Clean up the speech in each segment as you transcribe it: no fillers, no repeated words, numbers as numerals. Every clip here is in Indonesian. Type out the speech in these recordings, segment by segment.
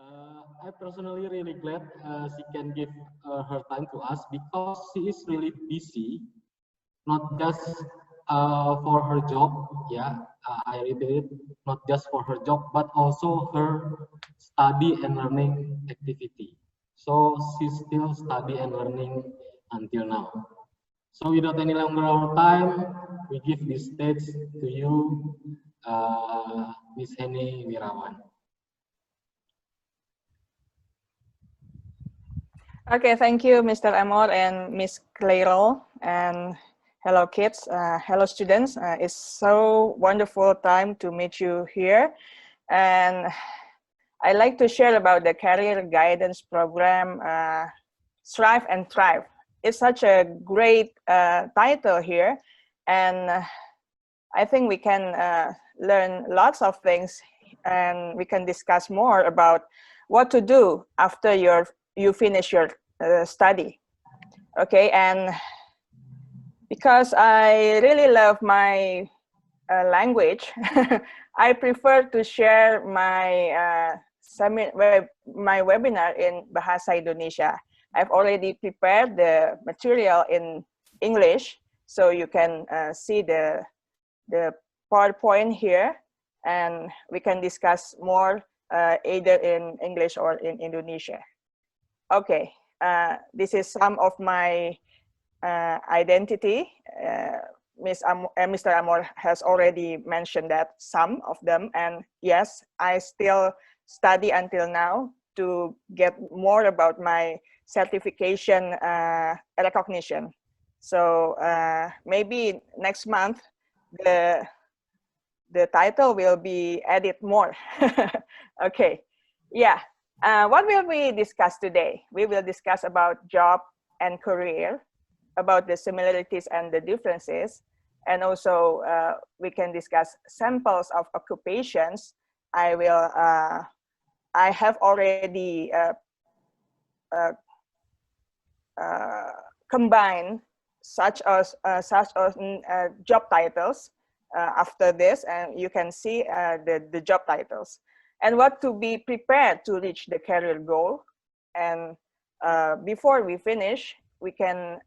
I personally really glad she can give her time to us because she is really busy, not just for her job. Yeah, I repeat it, not just for her job, but also her study and learning activity. So she's still study and learning until now. So without any longer our time, we give this stage to you, Miss Henny Wirawan. Okay, thank you, Mr. Amor and Miss Clairol, and hello, kids, hello, students. It's so wonderful time to meet you here, and I like to share about the career guidance program, Strive and Thrive. It's such a great title here, and I think we can learn lots of things, and we can discuss more about what to do after you finish your study. Okay, and because I really love my language, I prefer to share my my webinar in Bahasa Indonesia. I've already prepared the material in English, so you can see the PowerPoint here, and we can discuss more either in English or in Indonesia. Okay, this is some of my identity. Mr. Amor has already mentioned that some of them, and yes, I still study until now to get more about my certification recognition. So maybe next month the title will be added more. Okay, yeah. What will we discuss today? We will discuss about job and career, about the similarities and the differences, and also we can discuss samples of occupations. I have already combined such as job titles after this, and you can see the job titles and what to be prepared to reach the career goal. And before we finish, we can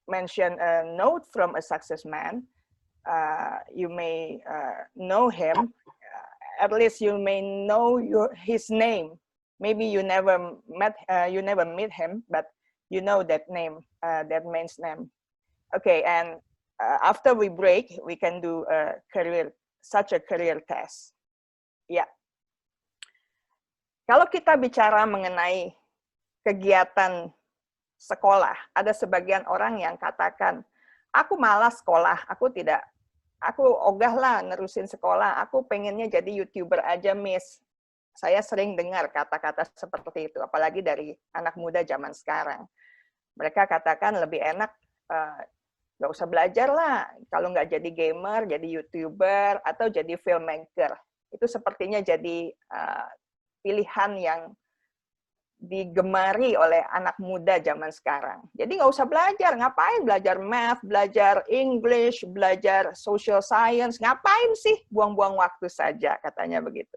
mention a note from a success man. You may know him, at least you may know his name. Maybe you never meet him, but you know that name, that man's name. Okay, and after we break, we can do such a career test. Ya, kalau kita bicara mengenai kegiatan sekolah, ada sebagian orang yang katakan, aku malas sekolah, aku ogah lah nerusin sekolah, aku pengennya jadi YouTuber aja, Miss. Saya sering dengar kata-kata seperti itu, apalagi dari anak muda zaman sekarang. Mereka katakan lebih enak nggak usah belajar lah, kalau nggak jadi gamer, jadi YouTuber, atau jadi filmmaker. Itu sepertinya jadi pilihan yang digemari oleh anak muda zaman sekarang. Jadi nggak usah belajar, ngapain belajar math, belajar English, belajar social science, ngapain sih buang-buang waktu saja, katanya begitu.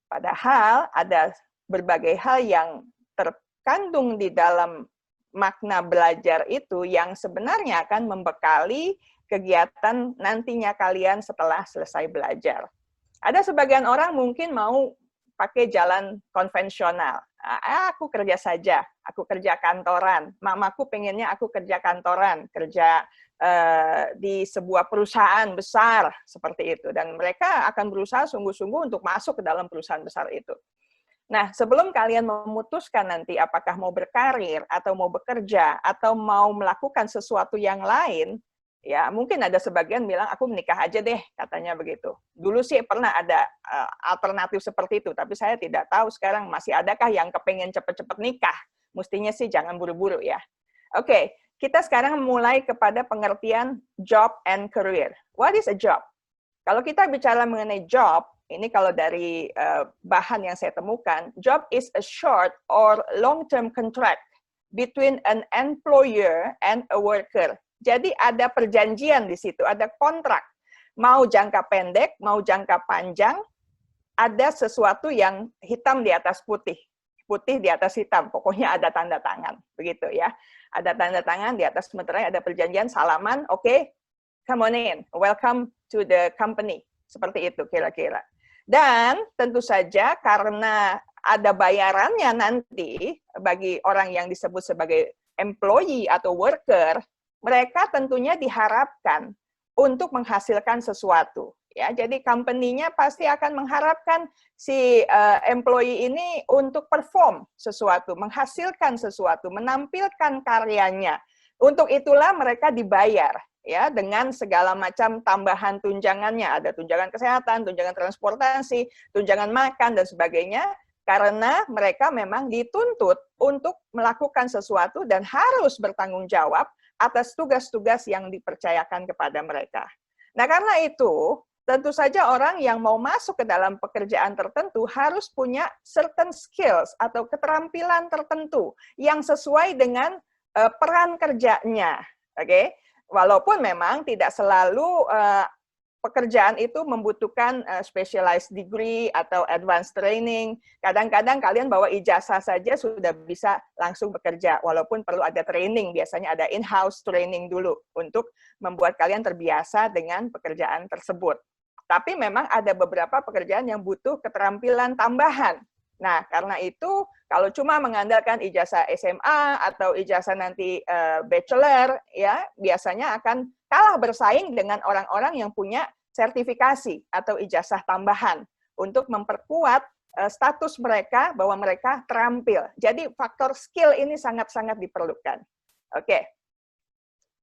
Padahal ada berbagai hal yang terkandung di dalam makna belajar itu yang sebenarnya akan membekali kegiatan nantinya kalian setelah selesai belajar. Ada sebagian orang mungkin mau pakai jalan konvensional. Aku kerja saja, aku kerja kantoran. Mamaku pengennya aku kerja kantoran, kerja di sebuah perusahaan besar seperti itu. Dan mereka akan berusaha sungguh-sungguh untuk masuk ke dalam perusahaan besar itu. Nah, sebelum kalian memutuskan nanti apakah mau berkarir, atau mau bekerja, atau mau melakukan sesuatu yang lain, ya mungkin ada sebagian bilang, aku menikah aja deh, katanya begitu. Dulu sih pernah ada alternatif seperti itu, tapi saya tidak tahu sekarang masih adakah yang kepengen cepet-cepet nikah. Mestinya sih jangan buru-buru ya. Oke, kita sekarang mulai kepada pengertian job and career. What is a job? Kalau kita bicara mengenai job, ini kalau dari bahan yang saya temukan, job is a short or long-term contract between an employer and a worker. Jadi ada perjanjian di situ, ada kontrak. Mau jangka pendek, mau jangka panjang, ada sesuatu yang hitam di atas putih, putih di atas hitam, pokoknya ada tanda tangan, begitu ya. Ada tanda tangan di atas meterai, ada perjanjian, salaman, oke, come on in, welcome to the company, seperti itu kira-kira. Dan tentu saja karena ada bayarannya nanti bagi orang yang disebut sebagai employee atau worker, mereka tentunya diharapkan untuk menghasilkan sesuatu. Ya, jadi company-nya pasti akan mengharapkan si employee ini untuk perform sesuatu, menghasilkan sesuatu, menampilkan karyanya. Untuk itulah mereka dibayar ya dengan segala macam tambahan tunjangannya. Ada tunjangan kesehatan, tunjangan transportasi, tunjangan makan dan sebagainya karena mereka memang dituntut untuk melakukan sesuatu dan harus bertanggung jawab atas tugas-tugas yang dipercayakan kepada mereka. Nah, karena itu tentu saja orang yang mau masuk ke dalam pekerjaan tertentu harus punya certain skills atau keterampilan tertentu yang sesuai dengan peran kerjanya. Oke? Walaupun memang tidak selalu pekerjaan itu membutuhkan specialized degree atau advanced training. Kadang-kadang kalian bawa ijazah saja sudah bisa langsung bekerja, walaupun perlu ada training. Biasanya ada in-house training dulu untuk membuat kalian terbiasa dengan pekerjaan tersebut. Tapi memang ada beberapa pekerjaan yang butuh keterampilan tambahan. Nah, karena itu kalau cuma mengandalkan ijazah SMA atau ijazah nanti bachelor, ya biasanya akan kalah bersaing dengan orang-orang yang punya sertifikasi atau ijazah tambahan untuk memperkuat status mereka bahwa mereka terampil. Jadi faktor skill ini sangat-sangat diperlukan. Oke,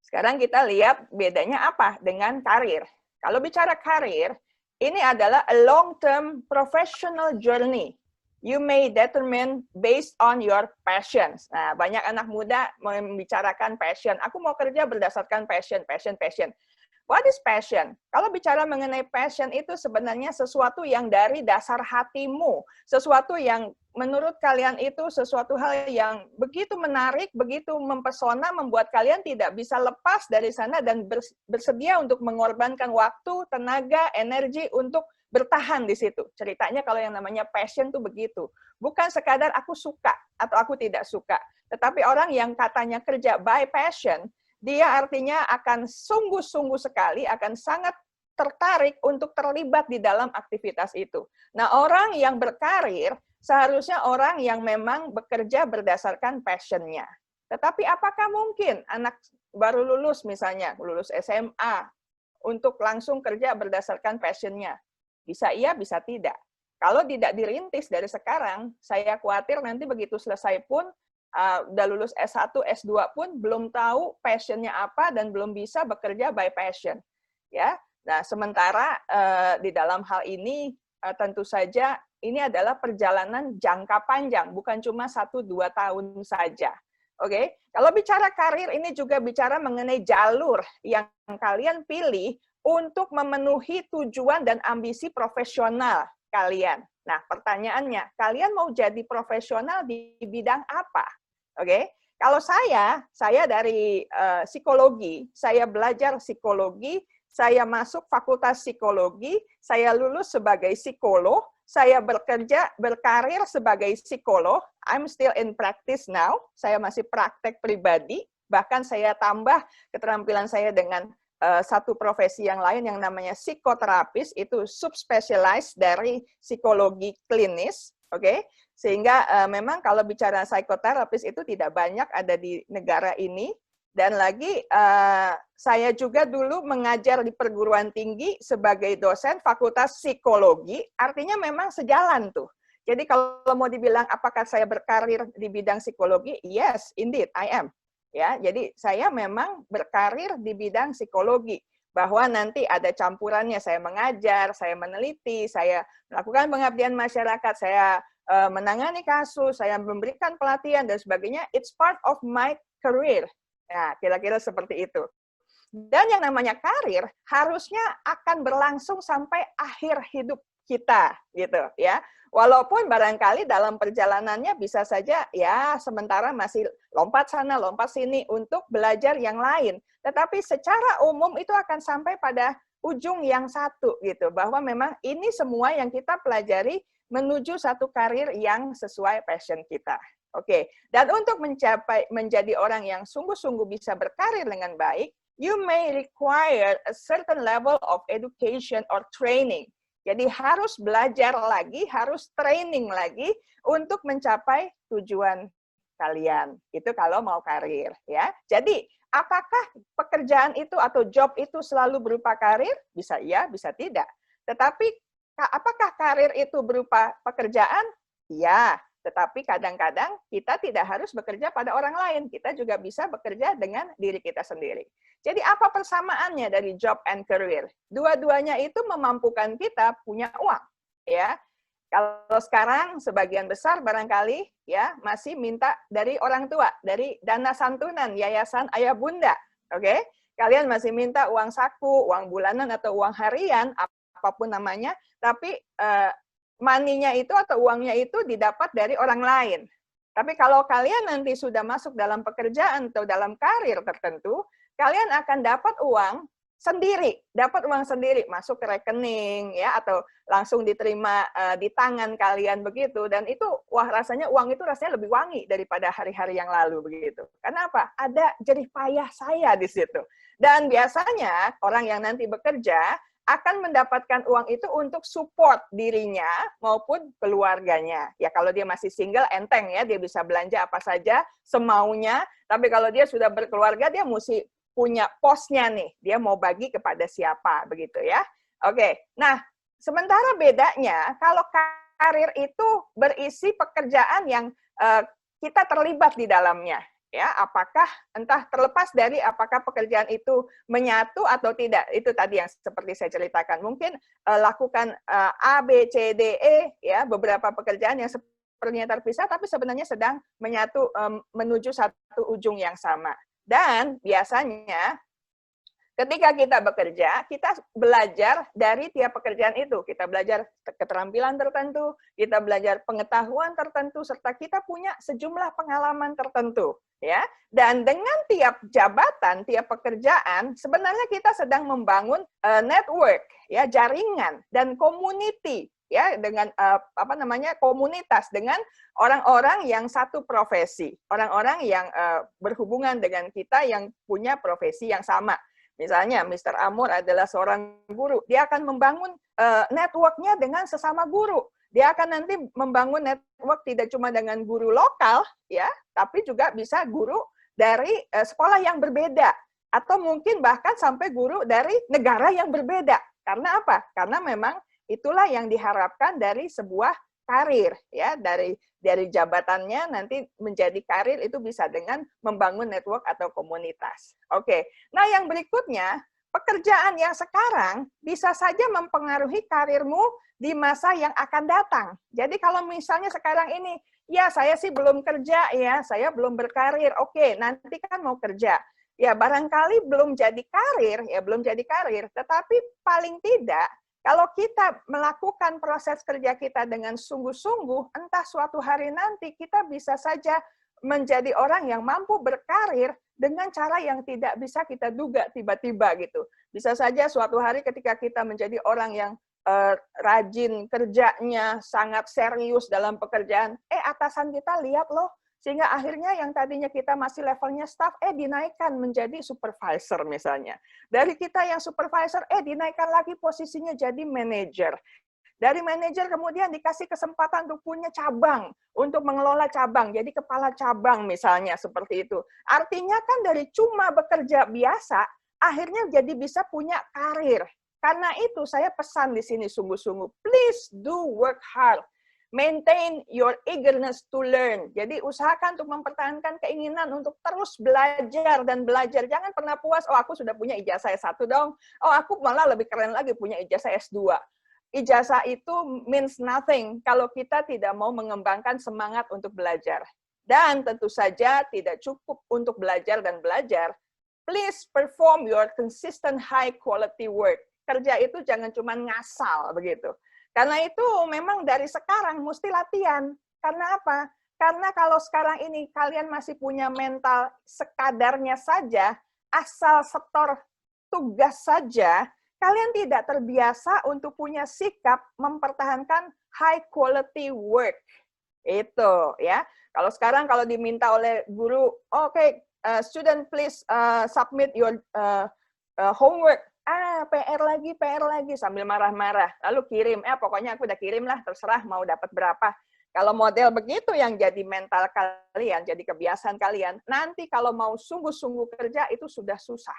sekarang kita lihat bedanya apa dengan karir. Kalau bicara karir, ini adalah a long-term professional journey. You may determine based on your passions. Nah, banyak anak muda membicarakan passion. Aku mau kerja berdasarkan passion. What is passion? Kalau bicara mengenai passion itu sebenarnya sesuatu yang dari dasar hatimu. Sesuatu yang menurut kalian itu sesuatu hal yang begitu menarik, begitu mempesona, membuat kalian tidak bisa lepas dari sana dan bersedia untuk mengorbankan waktu, tenaga, energi untuk bertahan di situ. Ceritanya kalau yang namanya passion tuh begitu. Bukan sekadar aku suka atau aku tidak suka. Tetapi orang yang katanya kerja by passion, dia artinya akan sungguh-sungguh sekali, akan sangat tertarik untuk terlibat di dalam aktivitas itu. Nah, orang yang berkarir seharusnya orang yang memang bekerja berdasarkan passion-nya. Tetapi apakah mungkin anak baru lulus misalnya, lulus SMA, untuk langsung kerja berdasarkan passion-nya? Bisa iya, bisa tidak. Kalau tidak dirintis dari sekarang, saya khawatir nanti begitu selesai pun, udah lulus S1, S2 pun belum tahu passion-nya apa dan belum bisa bekerja by passion. Ya. Nah, sementara di dalam hal ini tentu saja ini adalah perjalanan jangka panjang, bukan cuma 1-2 tahun saja. Oke. Kalau bicara karir ini juga bicara mengenai jalur yang kalian pilih untuk memenuhi tujuan dan ambisi profesional kalian. Nah, pertanyaannya, kalian mau jadi profesional di bidang apa? Oke, kalau saya dari psikologi, saya belajar psikologi, saya masuk fakultas psikologi, saya lulus sebagai psikolog, saya berkarir sebagai psikolog, I'm still in practice now, saya masih praktek pribadi, bahkan saya tambah keterampilan saya dengan satu profesi yang lain yang namanya psikoterapis, itu subspesialis dari psikologi klinis, oke? Sehingga memang kalau bicara psikoterapis itu tidak banyak ada di negara ini. Dan lagi saya juga dulu mengajar di perguruan tinggi sebagai dosen fakultas psikologi, artinya memang sejalan tuh. Jadi kalau mau dibilang apakah saya berkarir di bidang psikologi, yes, indeed, I am. Ya, jadi saya memang berkarir di bidang psikologi. Bahwa nanti ada campurannya, saya mengajar, saya meneliti, saya melakukan pengabdian masyarakat, saya menangani kasus, saya memberikan pelatihan dan sebagainya, it's part of my career. Nah, kira-kira seperti itu. Dan yang namanya karir harusnya akan berlangsung sampai akhir hidup kita, gitu ya. Walaupun barangkali dalam perjalanannya bisa saja ya sementara masih lompat sana, lompat sini untuk belajar yang lain. Tetapi secara umum itu akan sampai pada ujung yang satu gitu, bahwa memang ini semua yang kita pelajari menuju satu karir yang sesuai passion kita. Oke, dan untuk menjadi orang yang sungguh-sungguh bisa berkarir dengan baik, you may require a certain level of education or training. Jadi harus belajar lagi, harus training lagi untuk mencapai tujuan kalian. Itu kalau mau karir, ya. Jadi apakah pekerjaan itu atau job itu selalu berupa karir? Bisa iya, bisa tidak. Tetapi apakah karir itu berupa pekerjaan? Iya, tetapi kadang-kadang kita tidak harus bekerja pada orang lain. Kita juga bisa bekerja dengan diri kita sendiri. Jadi apa persamaannya dari job and career? Dua-duanya itu memampukan kita punya uang, ya. Kalau sekarang sebagian besar barangkali ya masih minta dari orang tua, dari dana santunan yayasan ayah bunda, oke? Kalian masih minta uang saku, uang bulanan atau uang harian, apapun namanya, tapi money-nya itu atau uangnya itu didapat dari orang lain. Tapi kalau kalian nanti sudah masuk dalam pekerjaan atau dalam karir tertentu, kalian akan dapat uang sendiri, masuk ke rekening ya atau langsung diterima di tangan kalian begitu, dan itu wah rasanya uang itu rasanya lebih wangi daripada hari-hari yang lalu begitu. Karena apa? Ada jerih payah saya di situ. Dan biasanya orang yang nanti bekerja akan mendapatkan uang itu untuk support dirinya maupun keluarganya. Ya kalau dia masih single enteng ya, dia bisa belanja apa saja semaunya, tapi kalau dia sudah berkeluarga dia mesti punya posnya nih, dia mau bagi kepada siapa, begitu ya. Oke, nah sementara bedanya kalau karir itu berisi pekerjaan yang kita terlibat di dalamnya, ya apakah entah terlepas dari apakah pekerjaan itu menyatu atau tidak, itu tadi yang seperti saya ceritakan, mungkin lakukan A, B, C, D, E, ya beberapa pekerjaan yang sepertinya terpisah, tapi sebenarnya sedang menyatu menuju satu ujung yang sama. Dan biasanya ketika kita bekerja, kita belajar dari tiap pekerjaan itu. Kita belajar keterampilan tertentu, kita belajar pengetahuan tertentu, serta kita punya sejumlah pengalaman tertentu. Ya. Dan dengan tiap jabatan, tiap pekerjaan, sebenarnya kita sedang membangun network, ya, jaringan, dan community. Ya, dengan komunitas dengan orang-orang yang satu profesi, orang-orang yang berhubungan dengan kita yang punya profesi yang sama. Misalnya, Mr. Amor adalah seorang guru, dia akan membangun network-nya dengan sesama guru. Dia akan nanti membangun network tidak cuma dengan guru lokal, ya, tapi juga bisa guru dari sekolah yang berbeda, atau mungkin bahkan sampai guru dari negara yang berbeda. Karena apa? Karena memang itulah yang diharapkan dari sebuah karir, ya, dari jabatannya nanti menjadi karir itu bisa dengan membangun network atau komunitas. Oke, nah yang berikutnya, pekerjaan yang sekarang bisa saja mempengaruhi karirmu di masa yang akan datang. Jadi kalau misalnya sekarang ini, ya saya sih belum kerja, ya saya belum berkarir, oke, nanti kan mau kerja. Ya barangkali belum jadi karir, tetapi paling tidak, kalau kita melakukan proses kerja kita dengan sungguh-sungguh, entah suatu hari nanti kita bisa saja menjadi orang yang mampu berkarir dengan cara yang tidak bisa kita duga tiba-tiba gitu. Bisa saja suatu hari ketika kita menjadi orang yang rajin kerjanya, sangat serius dalam pekerjaan, atasan kita lihat loh, sehingga akhirnya yang tadinya kita masih levelnya staff, dinaikkan menjadi supervisor misalnya. Dari kita yang supervisor, dinaikkan lagi posisinya jadi manajer. Dari manajer kemudian dikasih kesempatan untuk punya cabang, untuk mengelola cabang, jadi kepala cabang misalnya, seperti itu. Artinya kan dari cuma bekerja biasa, akhirnya jadi bisa punya karir. Karena itu saya pesan di sini sungguh-sungguh, please do work hard. Maintain your eagerness to learn. Jadi usahakan untuk mempertahankan keinginan untuk terus belajar dan belajar. Jangan pernah puas, oh aku sudah punya ijazah S1 dong. Oh aku malah lebih keren lagi punya ijazah S2. Ijazah itu means nothing kalau kita tidak mau mengembangkan semangat untuk belajar. Dan tentu saja tidak cukup untuk belajar dan belajar. Please perform your consistent high quality work. Kerja itu jangan cuma ngasal begitu. Karena itu memang dari sekarang mesti latihan. Karena apa? Karena kalau sekarang ini kalian masih punya mental sekadarnya saja, asal setor tugas saja, kalian tidak terbiasa untuk punya sikap mempertahankan high quality work. Itu ya. Kalau sekarang kalau diminta oleh guru, oke, student please submit your homework. PR lagi sambil marah-marah. Lalu kirim, pokoknya aku udah kirim lah, terserah mau dapat berapa. Kalau model begitu yang jadi mental kalian, jadi kebiasaan kalian, nanti kalau mau sungguh-sungguh kerja itu sudah susah.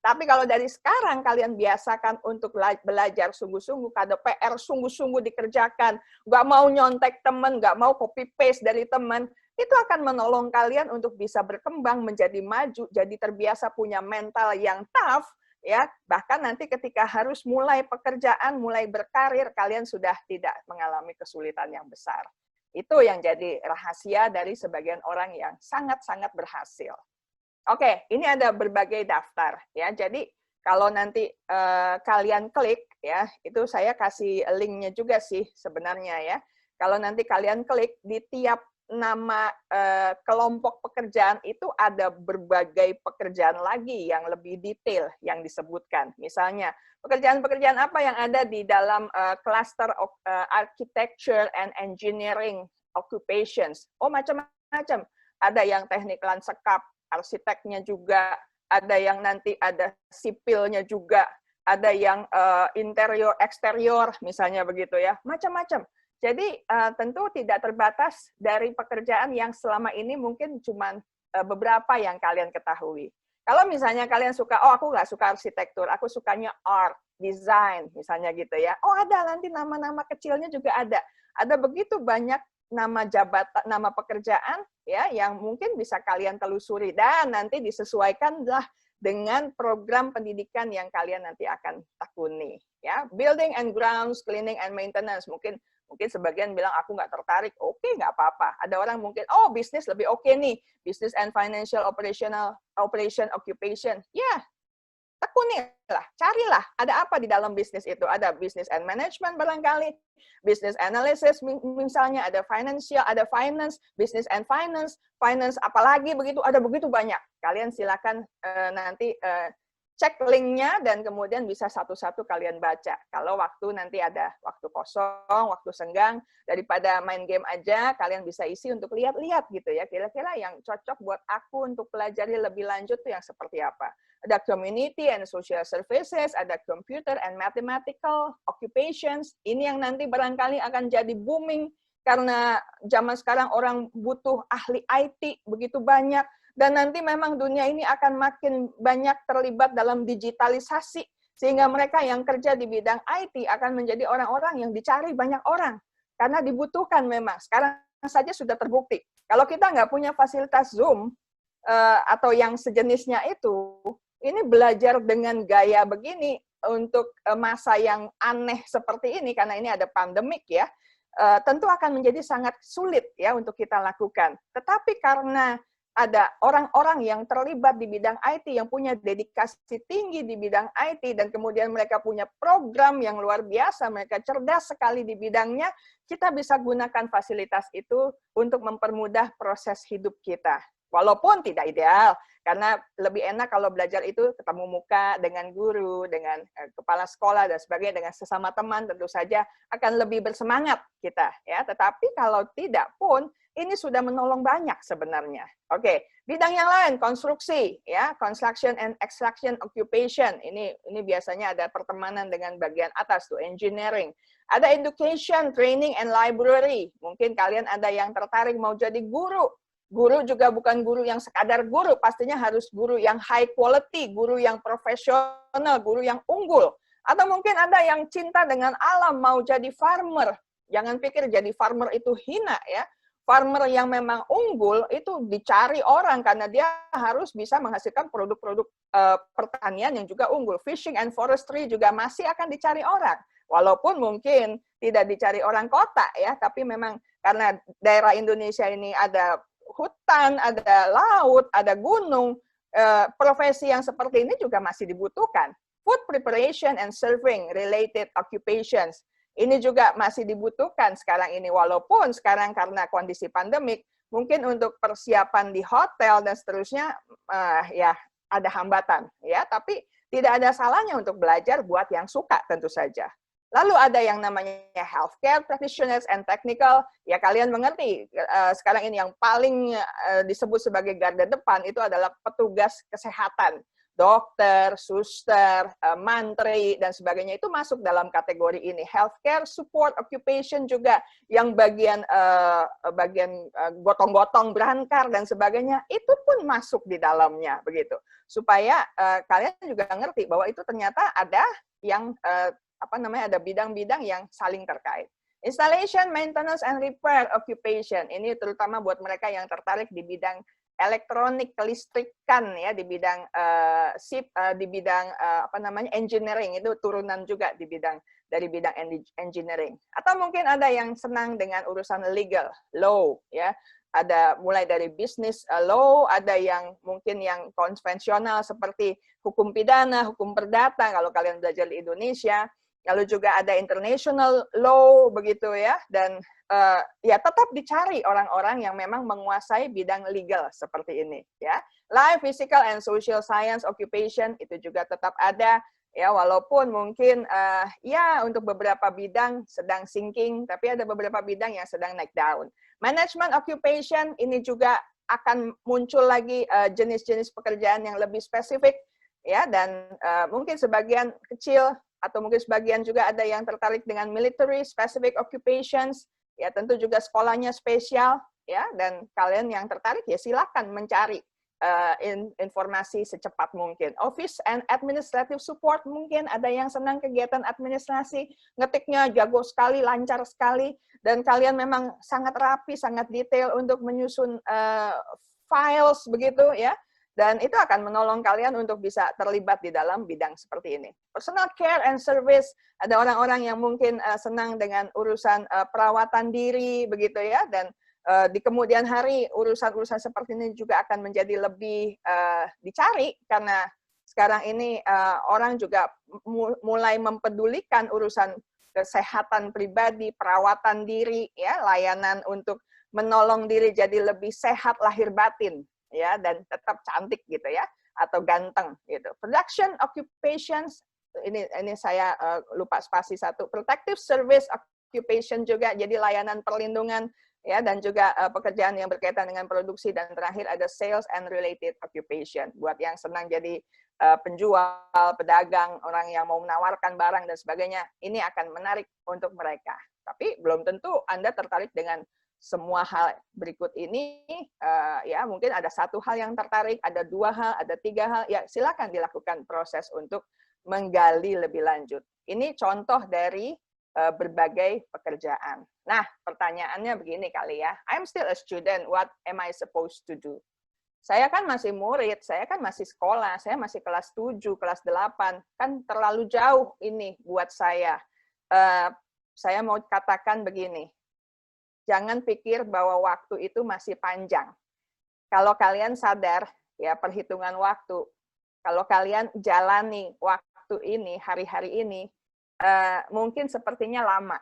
Tapi kalau dari sekarang kalian biasakan untuk belajar sungguh-sungguh, kada PR sungguh-sungguh dikerjakan, nggak mau nyontek teman, nggak mau copy-paste dari teman, itu akan menolong kalian untuk bisa berkembang, menjadi maju, jadi terbiasa punya mental yang tough, ya. Bahkan nanti ketika harus mulai pekerjaan, mulai berkarir, kalian sudah tidak mengalami kesulitan yang besar. Itu yang jadi rahasia dari sebagian orang yang sangat-sangat berhasil. Oke, ini ada berbagai daftar ya. Jadi kalau nanti kalian klik ya, itu saya kasih linknya juga sih sebenarnya ya. Kalau nanti kalian klik di tiap nama kelompok pekerjaan itu ada berbagai pekerjaan lagi yang lebih detail yang disebutkan. Misalnya pekerjaan-pekerjaan apa yang ada di dalam cluster architecture and engineering occupations. Oh, macam-macam. Ada yang teknik lanskap, arsiteknya juga, ada yang nanti ada sipilnya juga, ada yang interior eksterior misalnya begitu ya, macam-macam. Jadi tentu tidak terbatas dari pekerjaan yang selama ini mungkin cuma beberapa yang kalian ketahui. Kalau misalnya kalian suka, aku nggak suka arsitektur, aku sukanya art, design misalnya gitu ya. Oh, ada nanti nama-nama kecilnya juga ada. Ada begitu banyak nama jabatan, nama pekerjaan ya yang mungkin bisa kalian telusuri dan nanti disesuaikanlah dengan program pendidikan yang kalian nanti akan tekuni ya. Building and grounds, cleaning and maintenance, mungkin sebagian bilang aku nggak tertarik. Oke, nggak apa-apa. Ada orang mungkin bisnis lebih oke nih, business and financial operation occupation. Ya, tekunilah, carilah ada apa di dalam bisnis itu. Ada business and management barangkali, business analysis misalnya, ada financial, ada finance, business and finance apalagi begitu, ada begitu banyak. Kalian silakan nanti cek linknya dan kemudian bisa satu-satu kalian baca. Kalau waktu nanti ada waktu kosong, waktu senggang, daripada main game aja, kalian bisa isi untuk lihat-lihat gitu ya. Kira-kira yang cocok buat aku untuk pelajari lebih lanjut tuh yang seperti apa. Ada community and social services, ada computer and mathematical occupations. Ini yang nanti barangkali akan jadi booming karena zaman sekarang orang butuh ahli IT begitu banyak. Dan nanti memang dunia ini akan makin banyak terlibat dalam digitalisasi, sehingga mereka yang kerja di bidang IT akan menjadi orang-orang yang dicari banyak orang, karena dibutuhkan memang. Sekarang saja sudah terbukti. Kalau kita nggak punya fasilitas Zoom, atau yang sejenisnya itu, ini belajar dengan gaya begini, untuk masa yang aneh seperti ini, karena ini ada pandemik ya, tentu akan menjadi sangat sulit ya untuk kita lakukan. Tetapi karena ada orang-orang yang terlibat di bidang IT, yang punya dedikasi tinggi di bidang IT, dan kemudian mereka punya program yang luar biasa, mereka cerdas sekali di bidangnya, kita bisa gunakan fasilitas itu untuk mempermudah proses hidup kita. Walaupun tidak ideal, karena lebih enak kalau belajar itu ketemu muka dengan guru, dengan kepala sekolah, dan sebagainya, dengan sesama teman, tentu saja akan lebih bersemangat kita. Ya. Tetapi kalau tidak pun, ini sudah menolong banyak sebenarnya. Oke, bidang yang lain, konstruksi, ya, construction and extraction occupation. Ini biasanya ada pertemanan dengan bagian atas tuh, engineering. Ada education, training, and library. Mungkin kalian ada yang tertarik mau jadi guru. Guru juga bukan guru yang sekadar guru, pastinya harus guru yang high quality, guru yang profesional, guru yang unggul. Atau mungkin ada yang cinta dengan alam, mau jadi farmer. Jangan pikir jadi farmer itu hina ya. Farmer yang memang unggul itu dicari orang karena dia harus bisa menghasilkan produk-produk pertanian yang juga unggul. Fishing and forestry juga masih akan dicari orang. Walaupun mungkin tidak dicari orang kota ya, tapi memang karena daerah Indonesia ini ada hutan, ada laut, ada gunung, profesi yang seperti ini juga masih dibutuhkan. Food preparation and serving related occupations. Ini juga masih dibutuhkan sekarang ini, walaupun sekarang karena kondisi pandemik, mungkin untuk persiapan di hotel dan seterusnya, ya ada hambatan. Ya, tapi tidak ada salahnya untuk belajar buat yang suka tentu saja. Lalu ada yang namanya healthcare practitioners and technical, ya kalian mengerti, sekarang ini yang paling disebut sebagai garda depan itu adalah petugas kesehatan. Dokter, suster, mantri, dan sebagainya itu masuk dalam kategori ini. Healthcare support occupation juga yang bagian gotong-gotong, berangkar, dan sebagainya, itu pun masuk di dalamnya, begitu. Supaya kalian juga ngerti bahwa itu ternyata ada yang ada bidang-bidang yang saling terkait. Installation, maintenance, and repair occupation. Ini terutama buat mereka yang tertarik di bidang elektronik, kelistrikan, ya, di bidang di bidang engineering, itu turunan juga dari bidang engineering. Atau mungkin ada yang senang dengan urusan legal, law, ya. Ada mulai dari business law, ada yang mungkin yang konvensional seperti hukum pidana, hukum perdata kalau kalian belajar di Indonesia. Lalu juga ada international law, begitu ya, dan ya tetap dicari orang-orang yang memang menguasai bidang legal seperti ini, ya. Life, physical, and social science occupation itu juga tetap ada, ya, walaupun mungkin ya untuk beberapa bidang sedang sinking, tapi ada beberapa bidang yang sedang naik daun. Management occupation ini juga akan muncul lagi jenis-jenis pekerjaan yang lebih spesifik, ya, dan mungkin sebagian kecil atau mungkin sebagian juga ada yang tertarik dengan military specific occupations, ya tentu juga sekolahnya spesial, ya, dan kalian yang tertarik ya silakan mencari informasi secepat mungkin. Office and administrative support, mungkin ada yang senang kegiatan administrasi, ngetiknya jago sekali, lancar sekali, dan kalian memang sangat rapi, sangat detail untuk menyusun files begitu, ya. Dan itu akan menolong kalian untuk bisa terlibat di dalam bidang seperti ini. Personal care and service, ada orang-orang yang mungkin senang dengan urusan perawatan diri, begitu ya, dan di kemudian hari urusan-urusan seperti ini juga akan menjadi lebih dicari, karena sekarang ini orang juga mulai mempedulikan urusan kesehatan pribadi, perawatan diri, ya, layanan untuk menolong diri jadi lebih sehat lahir batin, ya, dan tetap cantik gitu ya, atau ganteng gitu. Production occupations, ini saya lupa spasi satu. Protective service occupation juga, jadi layanan perlindungan, ya, dan juga pekerjaan yang berkaitan dengan produksi, dan terakhir ada sales and related occupation, buat yang senang jadi penjual, pedagang, orang yang mau menawarkan barang dan sebagainya, ini akan menarik untuk mereka. Tapi belum tentu Anda tertarik dengan semua hal berikut ini, ya mungkin ada satu hal yang tertarik, ada 2 hal, ada 3 hal, ya silakan dilakukan proses untuk menggali lebih lanjut. Ini contoh dari berbagai pekerjaan. Nah, pertanyaannya begini kali ya, I'm still a student, what am I supposed to do? Saya kan masih murid, saya kan masih sekolah, saya masih kelas 7, kelas 8, kan terlalu jauh ini buat saya. Saya mau katakan begini, jangan pikir bahwa waktu itu masih panjang. Kalau kalian sadar, ya perhitungan waktu, kalau kalian jalani waktu ini, hari-hari ini, mungkin sepertinya lama.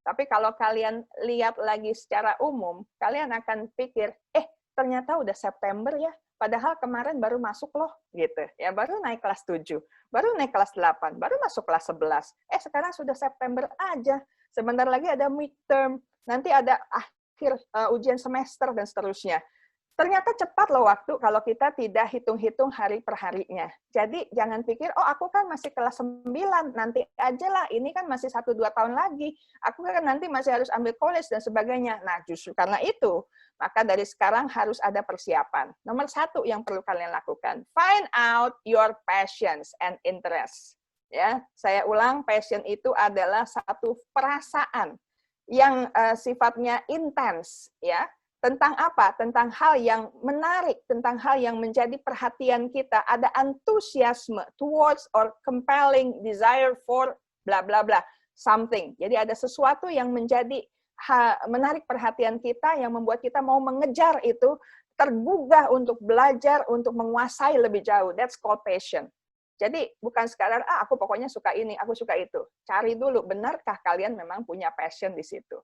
Tapi kalau kalian lihat lagi secara umum, kalian akan pikir, ternyata udah September ya, padahal kemarin baru masuk loh, gitu. Ya baru naik kelas 7, baru naik kelas 8, baru masuk kelas 11. Sekarang sudah September aja. Sebentar lagi ada midterm, nanti ada akhir ujian semester dan seterusnya. Ternyata cepat loh waktu kalau kita tidak hitung-hitung hari per harinya. Jadi jangan pikir, oh aku kan masih kelas 9, nanti aja lah, ini kan masih 1-2 tahun lagi, aku kan nanti masih harus ambil college dan sebagainya. Nah justru karena itu, maka dari sekarang harus ada persiapan. Nomor 1 yang perlu kalian lakukan, find out your passions and interests. Ya, saya ulang, passion itu adalah satu perasaan yang sifatnya intens, ya. Tentang apa? Tentang hal yang menarik, tentang hal yang menjadi perhatian kita. Ada antusiasme towards or compelling desire for bla bla bla something. Jadi ada sesuatu yang menjadi menarik perhatian kita, yang membuat kita mau mengejar itu, tergugah untuk belajar, untuk menguasai lebih jauh. That's called passion. Jadi bukan sekadar, aku pokoknya suka ini, aku suka itu. Cari dulu, benarkah kalian memang punya passion di situ.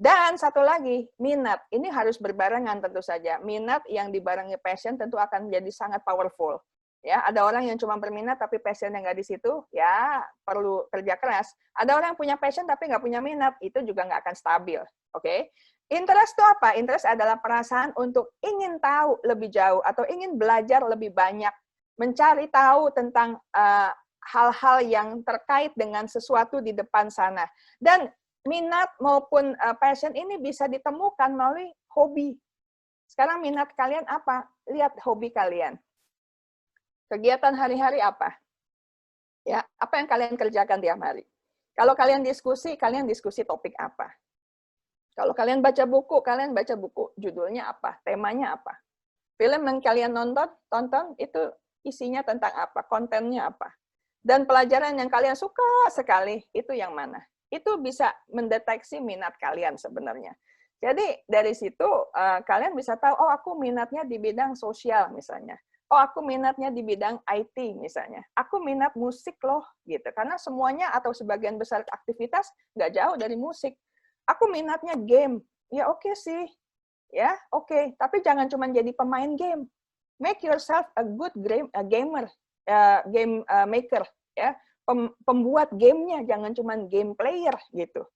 Dan satu lagi, minat. Ini harus berbarengan tentu saja. Minat yang dibarengi passion tentu akan menjadi sangat powerful. Ya, ada orang yang cuma berminat tapi passionnya nggak di situ, ya perlu kerja keras. Ada orang yang punya passion tapi nggak punya minat, itu juga nggak akan stabil. Oke? Interest itu apa? Interest adalah perasaan untuk ingin tahu lebih jauh atau ingin belajar lebih banyak, mencari tahu tentang hal-hal yang terkait dengan sesuatu di depan sana. Dan minat maupun passion ini bisa ditemukan melalui hobi. Sekarang minat kalian apa? Lihat hobi kalian. Kegiatan hari-hari apa? Ya, apa yang kalian kerjakan tiap hari? Kalau kalian diskusi topik apa? Kalau kalian baca buku, judulnya apa? Temanya apa? Film yang kalian tonton itu isinya tentang apa? Kontennya apa? Dan pelajaran yang kalian suka sekali, itu yang mana? Itu bisa mendeteksi minat kalian sebenarnya. Jadi dari situ kalian bisa tahu, oh aku minatnya di bidang sosial misalnya. Oh, aku minatnya di bidang IT misalnya. Aku minat musik loh, gitu. Karena semuanya atau sebagian besar aktivitas nggak jauh dari musik. Aku minatnya game. Ya oke sih. Ya, oke. Tapi jangan cuma jadi pemain game. Make yourself a good gamer, game maker. Ya, pembuat gamenya, jangan cuma game player gitu.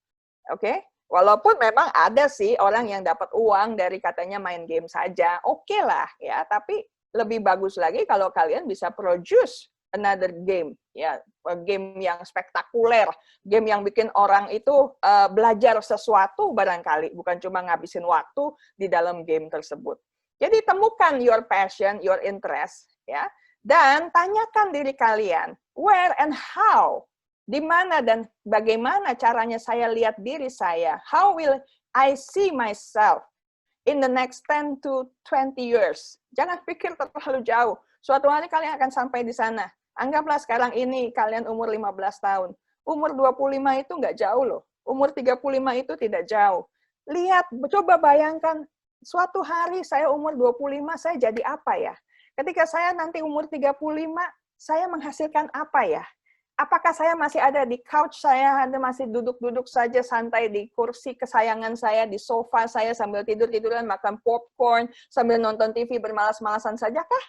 Oke? Walaupun memang ada sih orang yang dapat uang dari katanya main game saja. Oke lah, ya. Tapi lebih bagus lagi kalau kalian bisa produce another game, ya, game yang spektakuler, game yang bikin orang itu belajar sesuatu barangkali, bukan cuma ngabisin waktu di dalam game tersebut. Jadi temukan your passion, your interest, ya, dan tanyakan diri kalian, where and how, di mana dan bagaimana caranya saya lihat diri saya, how will I see myself in the next 10 to 20 years. Jangan pikir terlalu jauh. Suatu hari kalian akan sampai di sana. Anggaplah sekarang ini kalian umur 15 tahun. Umur 25 itu nggak jauh loh. Umur 35 itu tidak jauh. Lihat, coba bayangkan, suatu hari saya umur 25, saya jadi apa ya? Ketika saya nanti umur 35, saya menghasilkan apa ya? Apakah saya masih ada di couch saya, masih duduk-duduk saja santai di kursi kesayangan saya, di sofa saya sambil tidur-tiduran, makan popcorn, sambil nonton TV bermalas-malasan saja kah?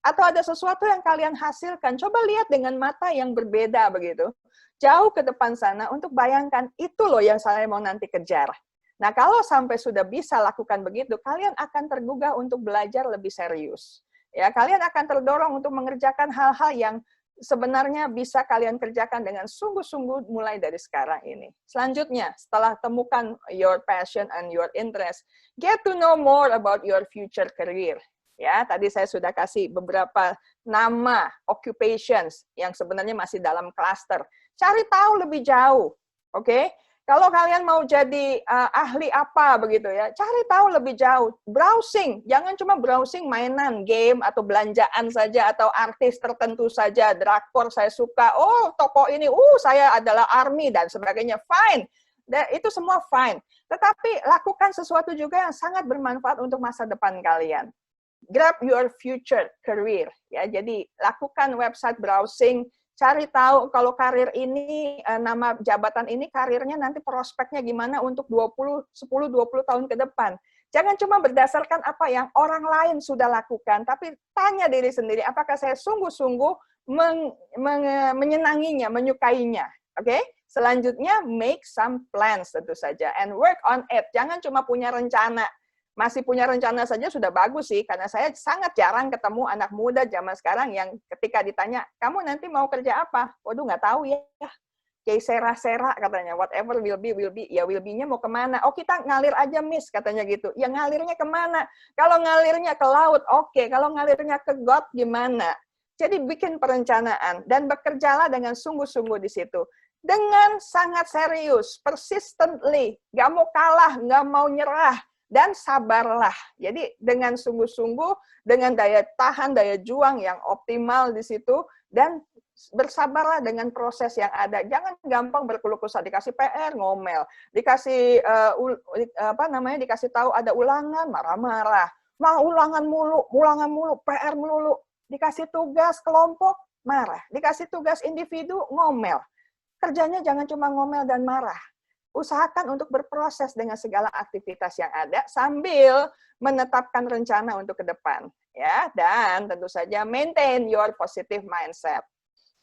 Atau ada sesuatu yang kalian hasilkan? Coba lihat dengan mata yang berbeda begitu. Jauh ke depan sana untuk bayangkan, itu loh yang saya mau nanti kejar. Nah, kalau sampai sudah bisa lakukan begitu, kalian akan tergugah untuk belajar lebih serius. Ya, kalian akan terdorong untuk mengerjakan hal-hal yang sebenarnya bisa kalian kerjakan dengan sungguh-sungguh mulai dari sekarang ini. Selanjutnya, setelah temukan your passion and your interest, get to know more about your future career. Ya, tadi saya sudah kasih beberapa nama occupations yang sebenarnya masih dalam cluster. Cari tahu lebih jauh, oke? Kalau kalian mau jadi ahli apa begitu ya, cari tahu lebih jauh. Browsing, jangan cuma browsing mainan, game, atau belanjaan saja, atau artis tertentu saja, drakor saya suka, oh toko ini, saya adalah ARMY, dan sebagainya, fine. Itu semua fine. Tetapi lakukan sesuatu juga yang sangat bermanfaat untuk masa depan kalian. Grab your future career. Ya, jadi lakukan website browsing, cari tahu kalau karir ini, nama jabatan ini, karirnya nanti prospeknya gimana untuk 10-20 tahun ke depan. Jangan cuma berdasarkan apa yang orang lain sudah lakukan, tapi tanya diri sendiri, apakah saya sungguh-sungguh menyenanginya, menyukainya. Oke? Selanjutnya, make some plans tentu saja, and work on it. Jangan cuma punya rencana. Masih punya rencana saja sudah bagus sih, karena saya sangat jarang ketemu anak muda zaman sekarang yang ketika ditanya, kamu nanti mau kerja apa? Waduh, nggak tahu ya. Kayak sera-sera katanya, whatever will be, ya will be-nya mau kemana? Oh, kita ngalir aja, Miss, katanya gitu. Ya ngalirnya kemana? Kalau ngalirnya ke laut, oke. Kalau ngalirnya ke God, gimana? Jadi bikin perencanaan, dan bekerjalah dengan sungguh-sungguh di situ. Dengan sangat serius, persistently, nggak mau kalah, nggak mau nyerah, dan sabarlah. Jadi dengan sungguh-sungguh, dengan daya tahan, daya juang yang optimal di situ, dan bersabarlah dengan proses yang ada. Jangan gampang berkeluh kesah, dikasih PR ngomel, dikasih dikasih tahu ada ulangan marah-marah, mau ulangan mulu, PR melulu, dikasih tugas kelompok marah, dikasih tugas individu ngomel. Kerjanya jangan cuma ngomel dan marah. Usahakan untuk berproses dengan segala aktivitas yang ada sambil menetapkan rencana untuk ke depan. ya, dan tentu saja maintain your positive mindset.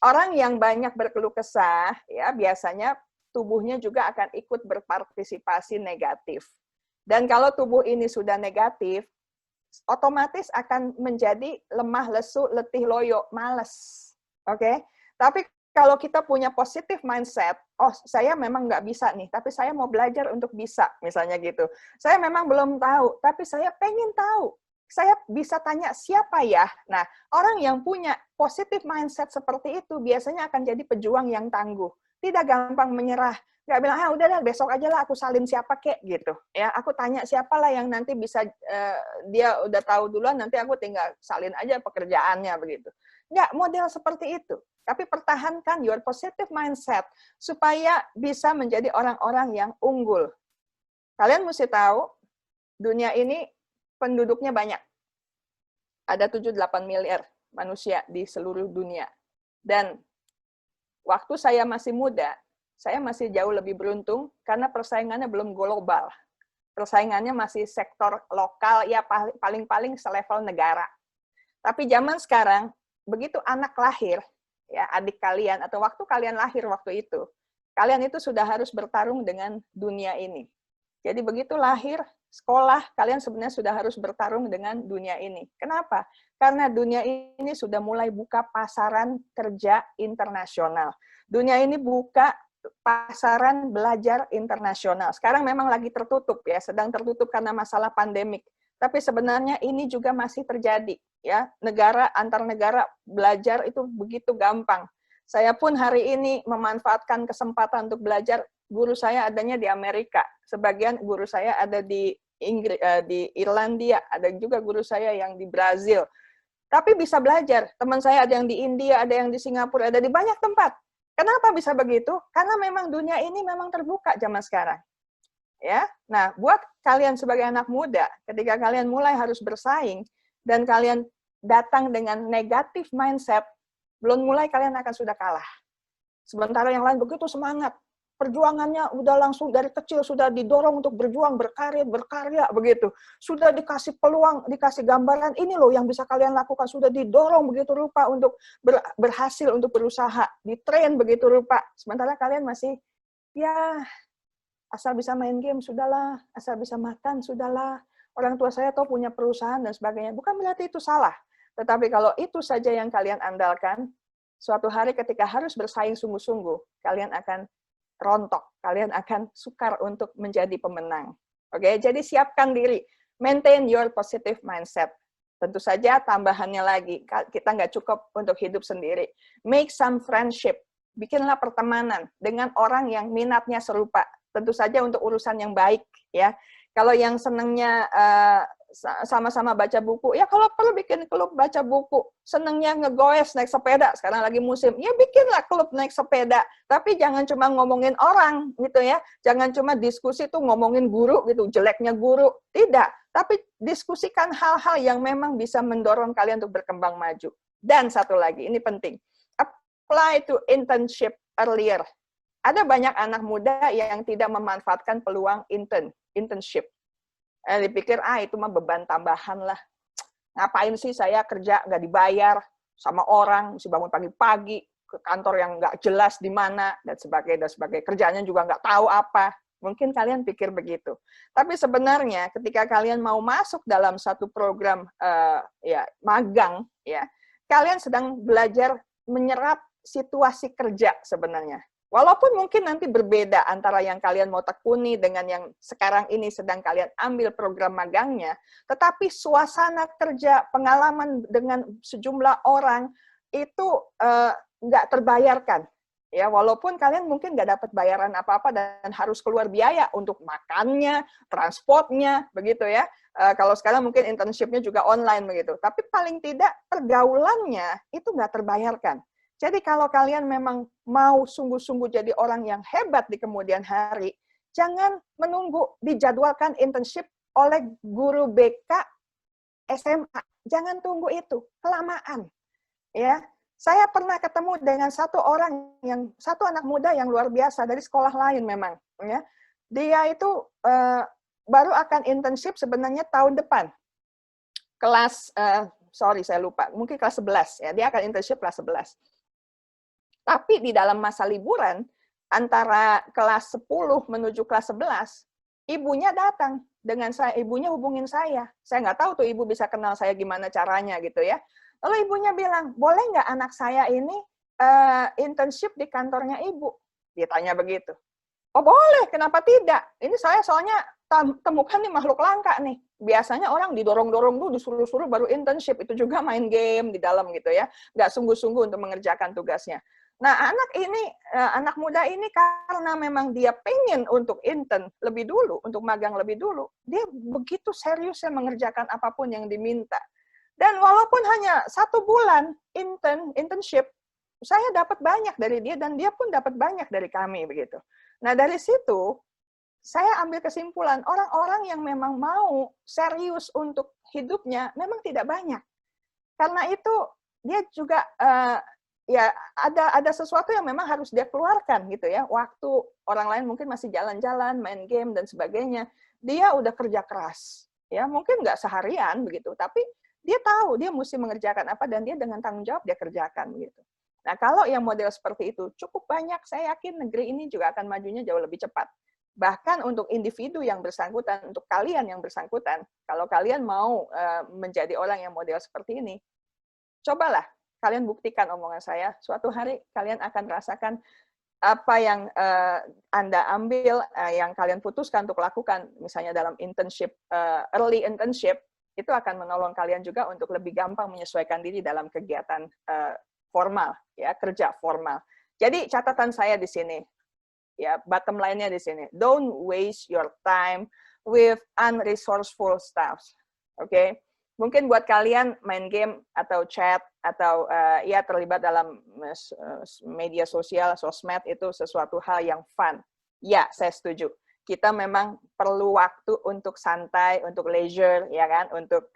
Orang yang banyak berkeluh kesah, ya, biasanya tubuhnya juga akan ikut berpartisipasi negatif. Dan kalau tubuh ini sudah negatif, otomatis akan menjadi lemah, lesu, letih, loyo, malas. Oke? Tapi kalau kita punya positive mindset, oh saya memang nggak bisa nih, tapi saya mau belajar untuk bisa, misalnya gitu. Saya memang belum tahu, tapi saya pengen tahu. Saya bisa tanya siapa ya? Nah, orang yang punya positive mindset seperti itu biasanya akan jadi pejuang yang tangguh. Tidak gampang menyerah. Nggak bilang, ah udah lah besok aja lah aku salin siapa kek gitu. Ya, aku tanya siapalah yang nanti bisa, dia udah tahu duluan, nanti aku tinggal salin aja pekerjaannya begitu. Nggak model seperti itu. Tapi pertahankan your positive mindset supaya bisa menjadi orang-orang yang unggul. Kalian mesti tahu, dunia ini penduduknya banyak. Ada 7-8 miliar manusia di seluruh dunia. Dan waktu saya masih muda, saya masih jauh lebih beruntung karena persaingannya belum global. Persaingannya masih sektor lokal, ya paling-paling selevel negara. Tapi zaman sekarang, begitu anak lahir, ya adik kalian, atau waktu kalian lahir waktu itu, kalian itu sudah harus bertarung dengan dunia ini. Jadi begitu lahir, sekolah, kalian sebenarnya sudah harus bertarung dengan dunia ini. Kenapa? Karena dunia ini sudah mulai buka pasaran kerja internasional. Dunia ini buka pasaran belajar internasional. Sekarang memang lagi tertutup ya, sedang tertutup karena masalah pandemik. Tapi sebenarnya ini juga masih terjadi ya. Negara antar negara belajar itu begitu gampang. Saya pun hari ini memanfaatkan kesempatan untuk belajar. Guru saya adanya di Amerika, sebagian guru saya ada di Inggris, di Irlandia, ada juga guru saya yang di Brazil. Tapi bisa belajar. Teman saya ada yang di India, ada yang di Singapura, ada di banyak tempat. Kenapa bisa begitu? Karena memang dunia ini memang terbuka zaman sekarang. Ya. Nah, buat kalian sebagai anak muda, ketika kalian mulai harus bersaing dan kalian datang dengan negatif mindset, belum mulai kalian akan sudah kalah. Sementara yang lain begitu semangat. Perjuangannya udah langsung dari kecil sudah didorong untuk berjuang, berkarya begitu. Sudah dikasih peluang, dikasih gambaran, ini loh yang bisa kalian lakukan. Sudah didorong begitu rupa untuk berhasil, untuk berusaha. Ditrain begitu rupa. Sementara kalian masih, ya asal bisa main game, sudahlah. Asal bisa makan, sudahlah. Orang tua saya tahu punya perusahaan dan sebagainya. Bukan berarti itu salah. Tetapi kalau itu saja yang kalian andalkan, suatu hari ketika harus bersaing sungguh-sungguh, kalian akan rontok, kalian akan sukar untuk menjadi pemenang. Oke, jadi siapkan diri, maintain your positive mindset. Tentu saja tambahannya lagi, kita nggak cukup untuk hidup sendiri. Make some friendship, bikinlah pertemanan dengan orang yang minatnya serupa. Tentu saja untuk urusan yang baik, ya. Kalau yang senangnya sama-sama baca buku, ya kalau perlu bikin klub baca buku. Senangnya ngegoes naik sepeda, sekarang lagi musim, ya bikinlah klub naik sepeda. Tapi jangan cuma ngomongin orang gitu ya, jangan cuma diskusi tuh ngomongin guru gitu, jeleknya guru. Tidak, tapi diskusikan hal-hal yang memang bisa mendorong kalian untuk berkembang maju. Dan satu lagi, ini penting, apply to internship earlier. Ada banyak anak muda yang tidak memanfaatkan peluang internship. Dipikir, itu mah beban tambahan lah. Ngapain sih saya kerja nggak dibayar sama orang, mesti bangun pagi-pagi, ke kantor yang nggak jelas di mana, dan sebagainya, kerjanya juga nggak tahu apa. Mungkin kalian pikir begitu. Tapi sebenarnya ketika kalian mau masuk dalam satu program magang, ya, kalian sedang belajar menyerap situasi kerja sebenarnya. Walaupun mungkin nanti berbeda antara yang kalian mau tekuni dengan yang sekarang ini sedang kalian ambil program magangnya, tetapi suasana kerja, pengalaman dengan sejumlah orang itu nggak terbayarkan. Ya, walaupun kalian mungkin nggak dapat bayaran apa-apa dan harus keluar biaya untuk makannya, transportnya, begitu ya. Kalau sekarang mungkin internship-nya juga online begitu. Tapi paling tidak pergaulannya itu nggak terbayarkan. Jadi kalau kalian memang mau sungguh-sungguh jadi orang yang hebat di kemudian hari, jangan menunggu dijadwalkan internship oleh guru BK SMA. Jangan tunggu itu, kelamaan. Ya, saya pernah ketemu dengan satu anak muda yang luar biasa dari sekolah lain memang. Ya, dia itu baru akan internship sebenarnya tahun depan, kelas sorry saya lupa, mungkin kelas 11 ya, dia akan internship kelas 11. Tapi di dalam masa liburan antara kelas 10 menuju kelas 11, ibunya datang dengan saya, ibunya hubungin saya. Saya nggak tahu tuh ibu bisa kenal saya gimana caranya gitu ya. Lalu ibunya bilang, boleh nggak anak saya ini internship di kantornya ibu? Dia tanya begitu. Oh boleh, kenapa tidak? Ini saya soalnya temukan nih makhluk langka nih. Biasanya orang didorong-dorong dulu, disuruh-suruh baru internship. Itu juga main game di dalam gitu ya. Nggak sungguh-sungguh untuk mengerjakan tugasnya. Nah anak muda ini karena memang dia pengen untuk intern lebih dulu, untuk magang lebih dulu, dia begitu seriusnya mengerjakan apapun yang diminta. Dan walaupun hanya 1 bulan internship, saya dapat banyak dari dia dan dia pun dapat banyak dari kami begitu. Nah dari situ saya ambil kesimpulan orang-orang yang memang mau serius untuk hidupnya memang tidak banyak. Karena itu dia juga ya ada sesuatu yang memang harus dia keluarkan gitu ya. Waktu orang lain mungkin masih jalan-jalan, main game dan sebagainya, dia udah kerja keras. Ya mungkin nggak seharian begitu, tapi dia tahu dia mesti mengerjakan apa dan dia dengan tanggung jawab dia kerjakan gitu. Nah, kalau yang model seperti itu cukup banyak, saya yakin negeri ini juga akan majunya jauh lebih cepat. Bahkan untuk individu yang bersangkutan, untuk kalian yang bersangkutan, kalau kalian mau menjadi orang yang model seperti ini, cobalah kalian buktikan omongan saya, suatu hari kalian akan rasakan apa yang Anda ambil, yang kalian putuskan untuk lakukan, misalnya dalam internship, early internship, itu akan menolong kalian juga untuk lebih gampang menyesuaikan diri dalam kegiatan formal, ya kerja formal. Jadi catatan saya di sini, ya bottom line-nya di sini, don't waste your time with unresourceful stuff, oke? Mungkin buat kalian main game atau chat atau ya terlibat dalam media sosial, sosmed itu sesuatu hal yang fun. Ya, saya setuju. Kita memang perlu waktu untuk santai, untuk leisure, ya kan, untuk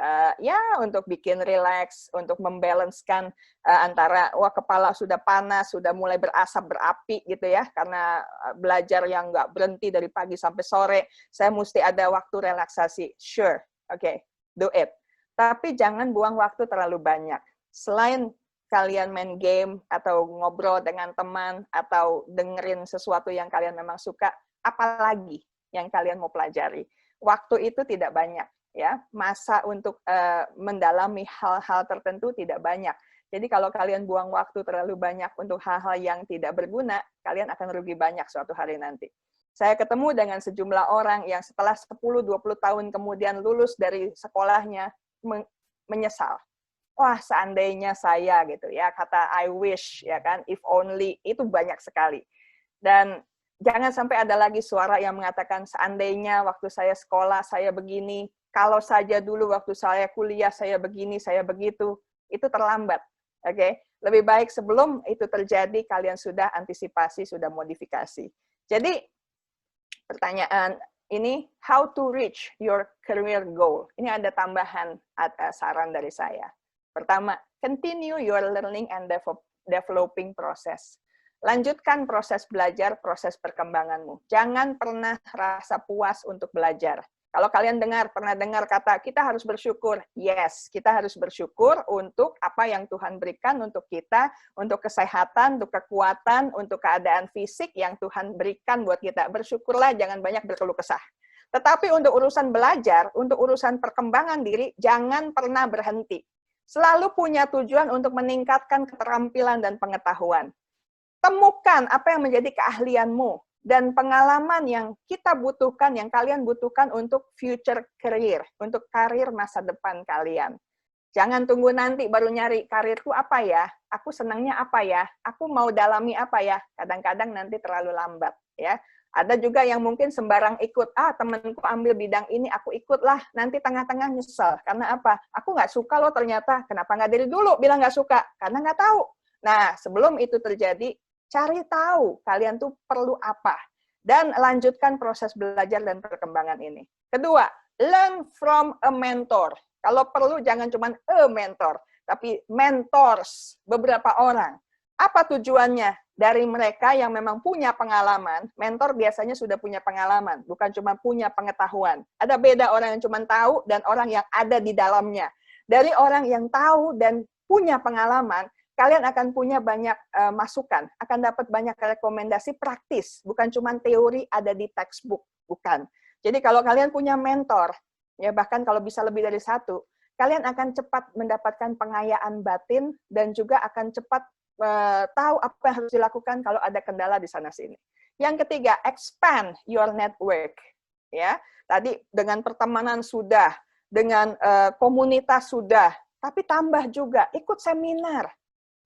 untuk bikin relax, untuk membalancekan antara wah kepala sudah panas, sudah mulai berasap berapi gitu ya, karena belajar yang nggak berhenti dari pagi sampai sore, saya mesti ada waktu relaksasi. Sure, oke, do it. Tapi jangan buang waktu terlalu banyak. Selain kalian main game atau ngobrol dengan teman atau dengerin sesuatu yang kalian memang suka, apalagi yang kalian mau pelajari. Waktu itu tidak banyak, ya. Masa untuk mendalami hal-hal tertentu tidak banyak. Jadi kalau kalian buang waktu terlalu banyak untuk hal-hal yang tidak berguna, kalian akan rugi banyak suatu hari nanti. Saya ketemu dengan sejumlah orang yang setelah 10-20 tahun kemudian lulus dari sekolahnya menyesal. Wah, seandainya saya gitu ya, kata I wish ya kan, if only, itu banyak sekali. Dan jangan sampai ada lagi suara yang mengatakan seandainya waktu saya sekolah saya begini, kalau saja dulu waktu saya kuliah saya begini, saya begitu, itu terlambat. Oke, lebih baik sebelum itu terjadi kalian sudah antisipasi, sudah modifikasi. Jadi pertanyaan ini, how to reach your career goal. Ini ada tambahan saran dari saya. Pertama, continue your learning and developing process. Lanjutkan proses belajar, proses perkembanganmu. Jangan pernah rasa puas untuk belajar. Kalau kalian pernah dengar kata, kita harus bersyukur. Yes, kita harus bersyukur untuk apa yang Tuhan berikan untuk kita, untuk kesehatan, untuk kekuatan, untuk keadaan fisik yang Tuhan berikan buat kita. Bersyukurlah, jangan banyak berkeluh kesah. Tetapi untuk urusan belajar, untuk urusan perkembangan diri, jangan pernah berhenti. Selalu punya tujuan untuk meningkatkan keterampilan dan pengetahuan. Temukan apa yang menjadi keahlianmu dan pengalaman yang kita butuhkan, yang kalian butuhkan untuk future career, untuk karir masa depan kalian. Jangan tunggu nanti baru nyari karirku apa ya, aku senangnya apa ya, aku mau dalami apa ya. Kadang-kadang nanti terlalu lambat ya. Ada juga yang mungkin sembarang ikut, temanku ambil bidang ini, aku ikutlah, nanti tengah-tengah nyesel. Karena apa? Aku nggak suka loh ternyata. Kenapa nggak dari dulu bilang nggak suka? Karena nggak tahu. Nah, sebelum itu terjadi, cari tahu kalian tuh perlu apa. Dan lanjutkan proses belajar dan perkembangan ini. Kedua, learn from a mentor. Kalau perlu jangan cuma a mentor, tapi mentors, beberapa orang. Apa tujuannya? Dari mereka yang memang punya pengalaman, mentor biasanya sudah punya pengalaman, bukan cuma punya pengetahuan. Ada beda orang yang cuma tahu dan orang yang ada di dalamnya. Dari orang yang tahu dan punya pengalaman, kalian akan punya banyak masukan, akan dapat banyak rekomendasi praktis, bukan cuma teori ada di textbook, bukan. Jadi kalau kalian punya mentor, ya bahkan kalau bisa lebih dari satu, kalian akan cepat mendapatkan pengayaan batin dan juga akan cepat tahu apa yang harus dilakukan kalau ada kendala di sana sini. Yang ketiga, expand your network. Ya, tadi dengan pertemanan sudah, dengan komunitas sudah, tapi tambah juga ikut seminar.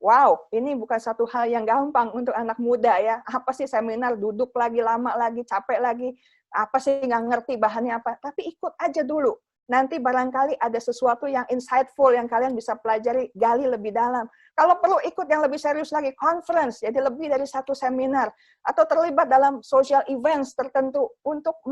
Wow, ini bukan satu hal yang gampang untuk anak muda ya. Apa sih seminar, duduk lagi, lama lagi, capek lagi, apa sih nggak ngerti bahannya apa. Tapi ikut aja dulu. Nanti barangkali ada sesuatu yang insightful yang kalian bisa pelajari, gali lebih dalam. Kalau perlu ikut yang lebih serius lagi, conference, jadi lebih dari satu seminar. Atau terlibat dalam social events tertentu untuk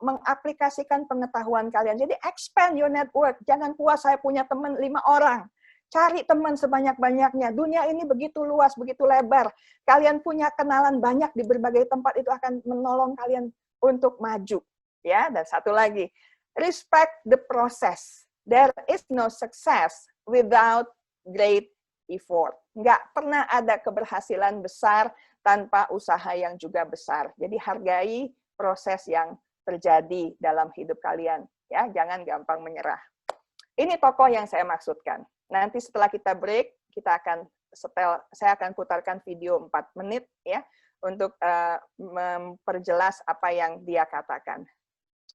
mengaplikasikan pengetahuan kalian. Jadi expand your network. Jangan puas saya punya teman 5 orang. Cari teman sebanyak-banyaknya. Dunia ini begitu luas, begitu lebar. Kalian punya kenalan banyak di berbagai tempat, itu akan menolong kalian untuk maju. Ya, dan satu lagi, respect the process. There is no success without great effort. Nggak pernah ada keberhasilan besar tanpa usaha yang juga besar. Jadi hargai proses yang terjadi dalam hidup kalian. Ya, jangan gampang menyerah. Ini tokoh yang saya maksudkan. Nanti setelah kita break, saya akan putarkan video 4 menit ya untuk memperjelas apa yang dia katakan.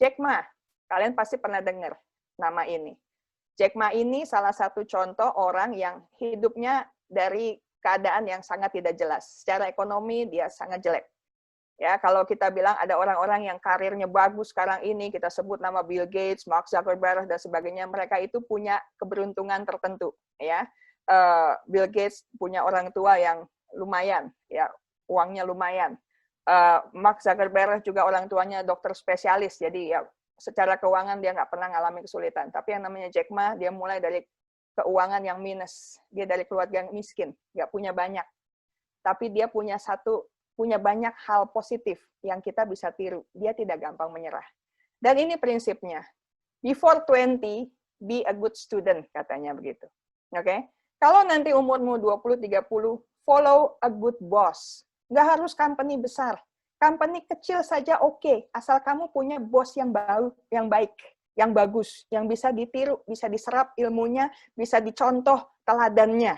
Jack Ma, kalian pasti pernah dengar nama ini. Jack Ma ini salah satu contoh orang yang hidupnya dari keadaan yang sangat tidak jelas. Secara ekonomi dia sangat jelek. Ya, kalau kita bilang ada orang-orang yang karirnya bagus sekarang ini, kita sebut nama Bill Gates, Mark Zuckerberg, dan sebagainya, mereka itu punya keberuntungan tertentu. Ya, Bill Gates punya orang tua yang lumayan, ya, uangnya lumayan. Mark Zuckerberg juga orang tuanya dokter spesialis, jadi ya secara keuangan dia nggak pernah ngalami kesulitan. Tapi yang namanya Jack Ma, dia mulai dari keuangan yang minus, dia dari keluarga yang miskin, nggak punya banyak. Tapi dia punya banyak hal positif yang kita bisa tiru. Dia tidak gampang menyerah. Dan ini prinsipnya. Before 20, be a good student, katanya begitu. Oke? Kalau nanti umurmu 20-30, follow a good boss. Nggak harus company besar. Company kecil saja oke, asal kamu punya bos yang baik, yang bagus, yang bisa ditiru, bisa diserap ilmunya, bisa dicontoh teladannya.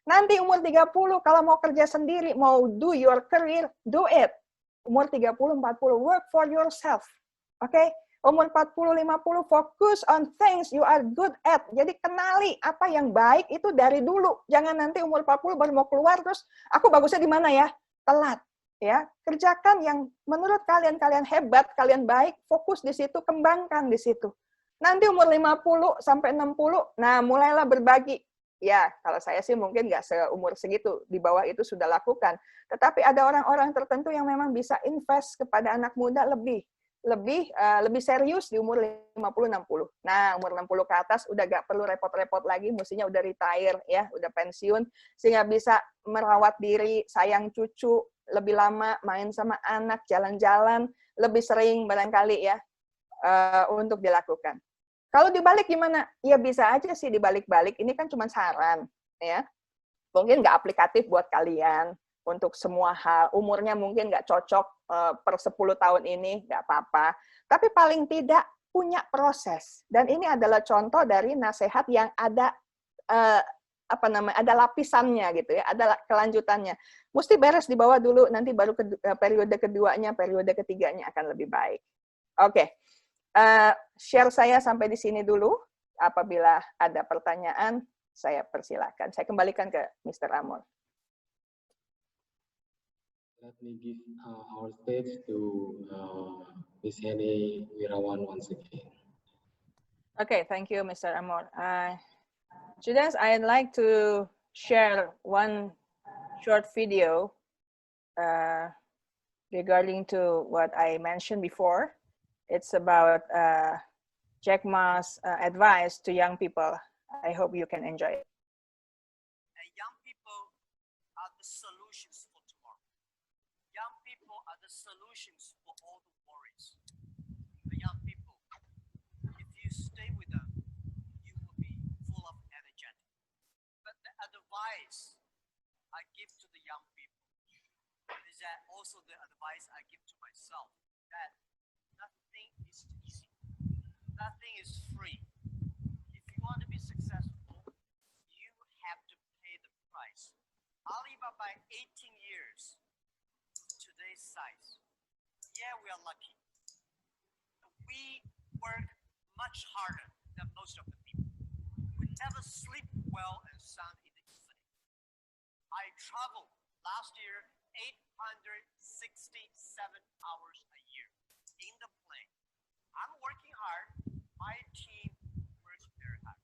Nanti umur 30, kalau mau kerja sendiri, mau do your career, do it. Umur 30, 40, work for yourself. Oke? Okay? Umur 40, 50, fokus on things you are good at. Jadi kenali apa yang baik itu dari dulu. Jangan nanti umur 40 baru mau keluar, terus aku bagusnya di mana ya? Telat. Ya, kerjakan yang menurut kalian hebat, kalian baik, fokus di situ, kembangkan di situ. Nanti umur 50 sampai 60, nah mulailah berbagi. Ya, kalau saya sih mungkin nggak seumur segitu, di bawah itu sudah lakukan. Tetapi ada orang-orang tertentu yang memang bisa invest kepada anak muda lebih serius di umur 50-60. Nah, umur 60 ke atas udah nggak perlu repot-repot lagi, mestinya udah retire, ya, udah pensiun, sehingga bisa merawat diri, sayang cucu, lebih lama main sama anak, jalan-jalan, lebih sering barangkali ya, untuk dilakukan. Kalau dibalik gimana? Ya bisa aja sih dibalik-balik. Ini kan cuma saran, ya. Mungkin nggak aplikatif buat kalian untuk semua hal. Umurnya mungkin nggak cocok per 10 tahun ini, nggak apa-apa. Tapi paling tidak punya proses. Dan ini adalah contoh dari nasihat yang ada ada lapisannya gitu ya, ada kelanjutannya. Mesti beres di bawah dulu, nanti baru periode keduanya, periode ketiganya akan lebih baik. Oke. Share saya sampai di sini dulu. Apabila ada pertanyaan, saya persilakan. Saya kembalikan ke Mr. Amor. Let me give our stage to Ms. Henny Wirawan once again. Okay, thank you, Mr. Amor. Students, I'd like to share one short video regarding to what I mentioned before. It's about Jack Ma's advice to young people. I hope you can enjoy it. Young people are the solutions for tomorrow. Young people are the solutions for all the worries. The young people, if you stay with them, you will be full of advice I give to the young people is that also the advice I give to myself, that nothing is easy, nothing is free. If you want to be successful, you have to pay the price. Alibaba, 18 years, today's size. Yeah, we are lucky. We work much harder than most of the people. We never sleep well and sound in the evening. I traveled last year 867 hours a year in the plane. I'm working hard. My team works very hard.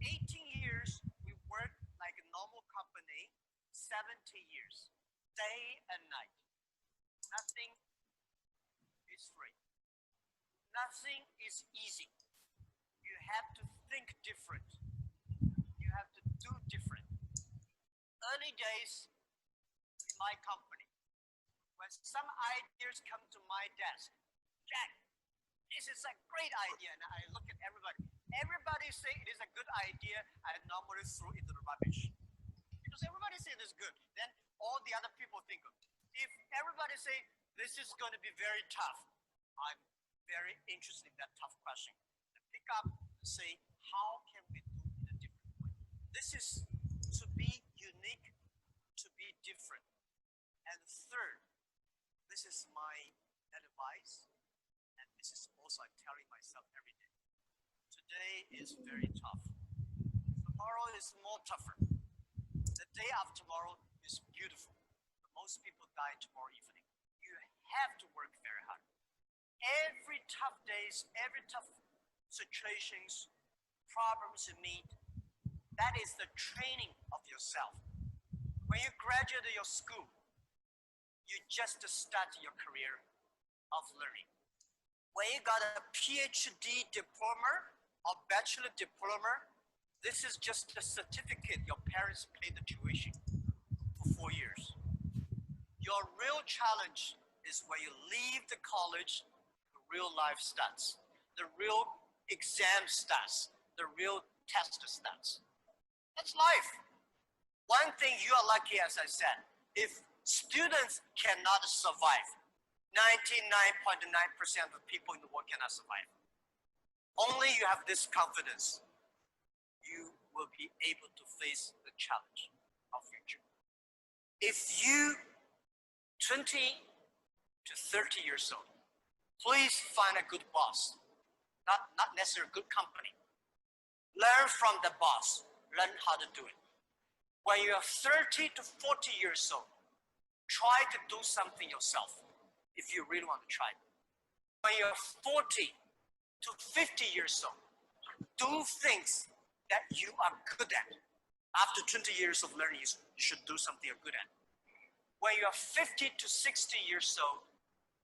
18 years, we work like a normal company. 70 years, day and night. Nothing is free. Nothing is easy. You have to think different. You have to do different. Early days in my company, when some ideas come to my desk, Jack, this is a great idea, and I look at everybody. Everybody say it is a good idea, I normally throw it into the rubbish. Because everybody say it is good, then all the other people think of it. If everybody say this is going to be very tough, I'm very interested in that tough question. I pick up and say, how can we do it in a different way? This is to be unique, to be different. And third, this is my advice, and this is also I'm telling myself every day. Today is very tough. Tomorrow is more tougher. The day after tomorrow is beautiful. Most people die tomorrow evening. You have to work very hard. Every tough days, every tough situations, problems you meet, that is the training of yourself. When you graduate your school, you just start your career of learning. When you got a PhD diploma or bachelor diploma, this is just a certificate your parents paid the tuition for 4 years. Your real challenge is when you leave the college, the real life starts. The real exam starts. The real test starts. That's life. One thing you are lucky, as I said, if students cannot survive, 99.9% of people in the world cannot survive. Only you have this confidence, you will be able to face the challenge of future. If you 20 to 30 years old, please find a good boss, not necessarily a good company. Learn from the boss, learn how to do it. When you are 30 to 40 years old, try to do something yourself if you really want to try. When you're 40 to 50 years old, do things that you are good at. After 20 years of learning, you should do something you're good at. When you're 50 to 60 years old,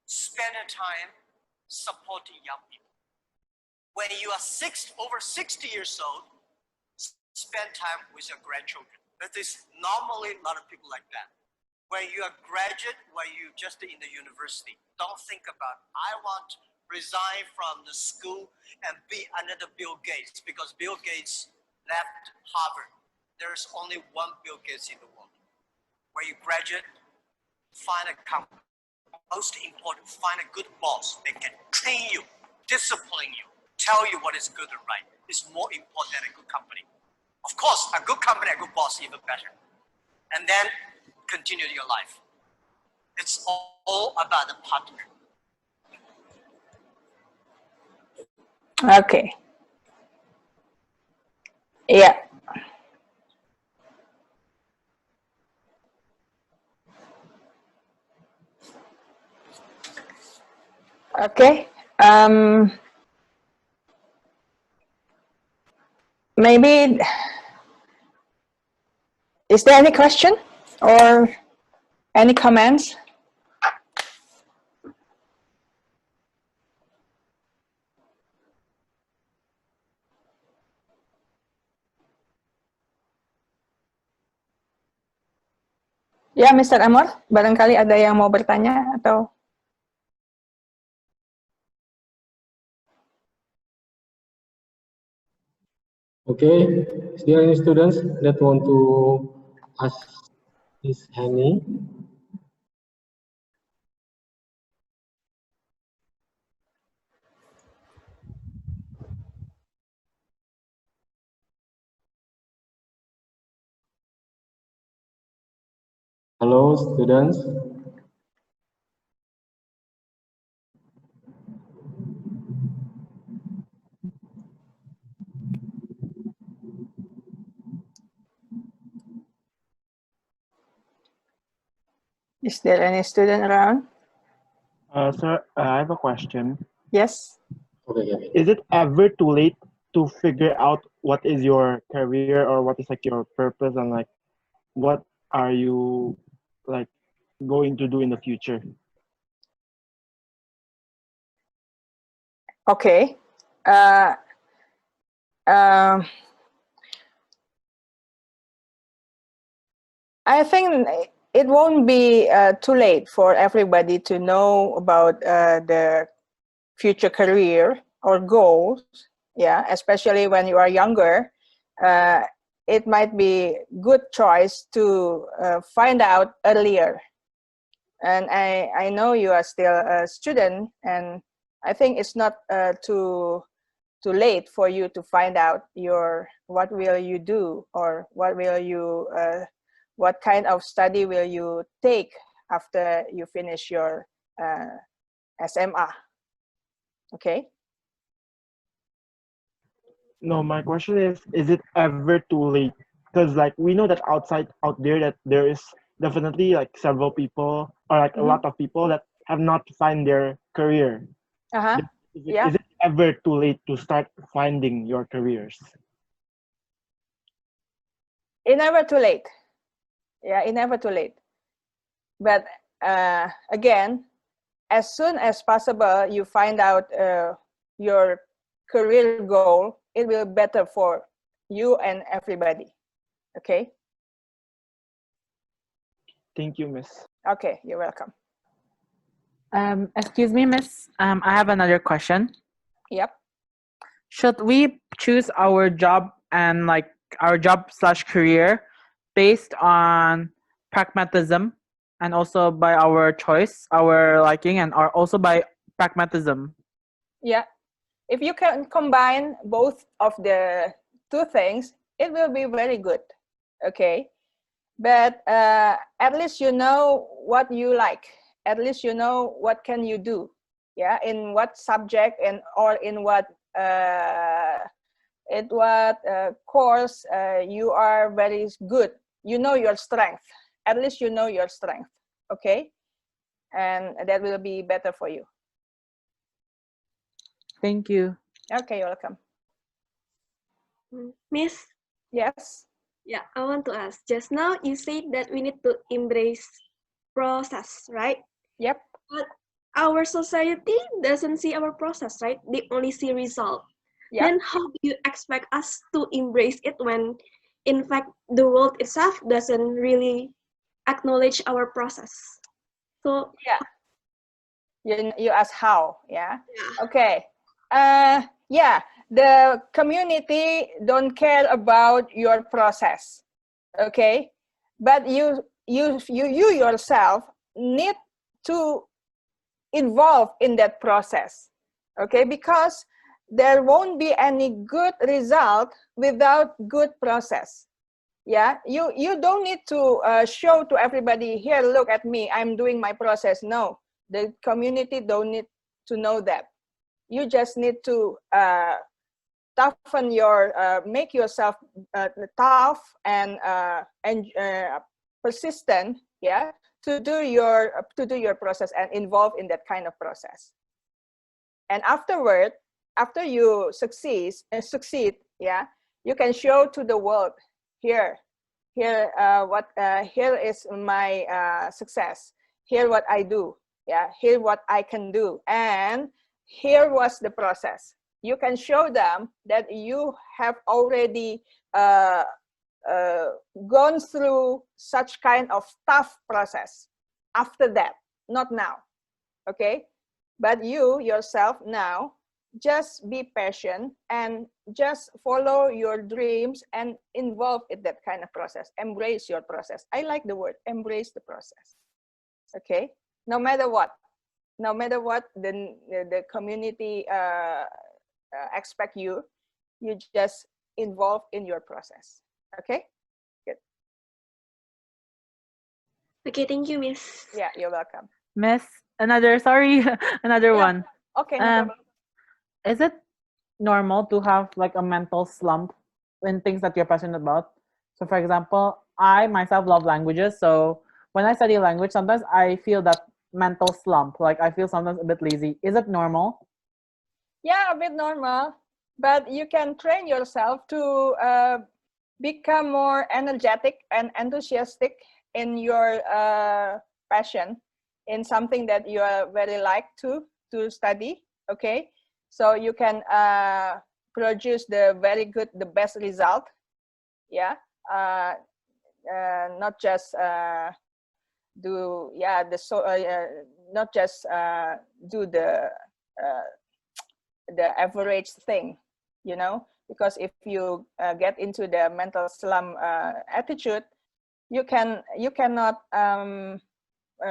spend time supporting young people. When you are over 60 years old, spend time with your grandchildren. That is normally a lot of people like that. When you are graduate, when you just in the university, don't think about, I want to resign from the school and be another Bill Gates, because Bill Gates left Harvard. There's only one Bill Gates in the world. When you graduate, find a company. Most important, find a good boss that can train you, discipline you, tell you what is good and right. It's more important than a good company. Of course, a good company, a good boss, even better. And then continue your life. It's all about the partner. Okay. Yeah. Okay. Maybe, is there any question or any comments? Ya, Mr. Amor, barangkali ada yang mau bertanya atau? Okay, is there any students that want to ask Miss Henny? Hello, students. Is there any student around? Sir, I have a question. Yes. Okay. Is it ever too late to figure out what is your career or what is like your purpose and like what are you like going to do in the future? Okay. Um, I think it won't be too late for everybody to know about the future career or goals. Yeah, especially when you are younger, it might be good choice to find out earlier. And I know you are still a student, and I think it's not too late for you to find out what will you do, or what kind of study will you take after you finish your SMA. Okay. No, my question is it ever too late? Because like we know that out there that there is definitely like several people or like a lot of people that have not find their career. Uh-huh. Is it ever too late to start finding your careers? It's never too late. Yeah, it's never too late. But again, as soon as possible, you find out your career goal, it will be better for you and everybody. Okay? Thank you, Miss. Okay, you're welcome. Excuse me, Miss. I have another question. Yep. Should we choose our job and like our job/career based on pragmatism and also by our choice, our liking, and also by pragmatism? Yeah. If you can combine both of the two things, it will be very good. Okay. But at least you know what you like. At least you know what can you do. Yeah. In what subject or in what course you are very good. You know your strength. At least you know your strength. Okay. And that will be better for you. Thank you. Okay, you're welcome. Miss? Yes? Yeah, I want to ask. Just now you said that we need to embrace process, right? Yep. But our society doesn't see our process, right? They only see result. Yep. Then how do you expect us to embrace it when, in fact, the world itself doesn't really acknowledge our process? So yeah, you ask how? Yeah. Yeah. Okay. Yeah, the community don't care about your process. Okay, but you yourself need to involve in that process. Okay, because there won't be any good result without good process. Yeah, you don't need to show to everybody, here, look at me, I'm doing my process. No, the community don't need to know that. You just need to toughen make yourself tough and persistent, yeah, to do your process and involve in that kind of process. And afterward, after you succeed, yeah, you can show to the world, here is my success, here what I do, yeah, here what I can do, and here was the process. You can show them that you have already gone through such kind of tough process after that, not now. Okay, but you yourself now just be patient and just follow your dreams and involve in that kind of process. Embrace your process. I like the word, embrace the process. Okay, no matter what the community expect you just involve in your process. Okay, good. Okay, thank you, Miss. Yeah, you're welcome. Miss, another another Yeah. one. Okay, no problem. Is it normal to have like a mental slump in things that you're passionate about? So for example, I myself love languages. So when I study language, sometimes I feel that mental slump. Like I feel sometimes a bit lazy. Is it normal? Yeah, a bit normal, but you can train yourself to become more energetic and enthusiastic in your passion, in something that you are very like to study. Okay, so you can produce the best result. Yeah, not just do not just do the average thing, you know, because if you get into the mental slump attitude, you cannot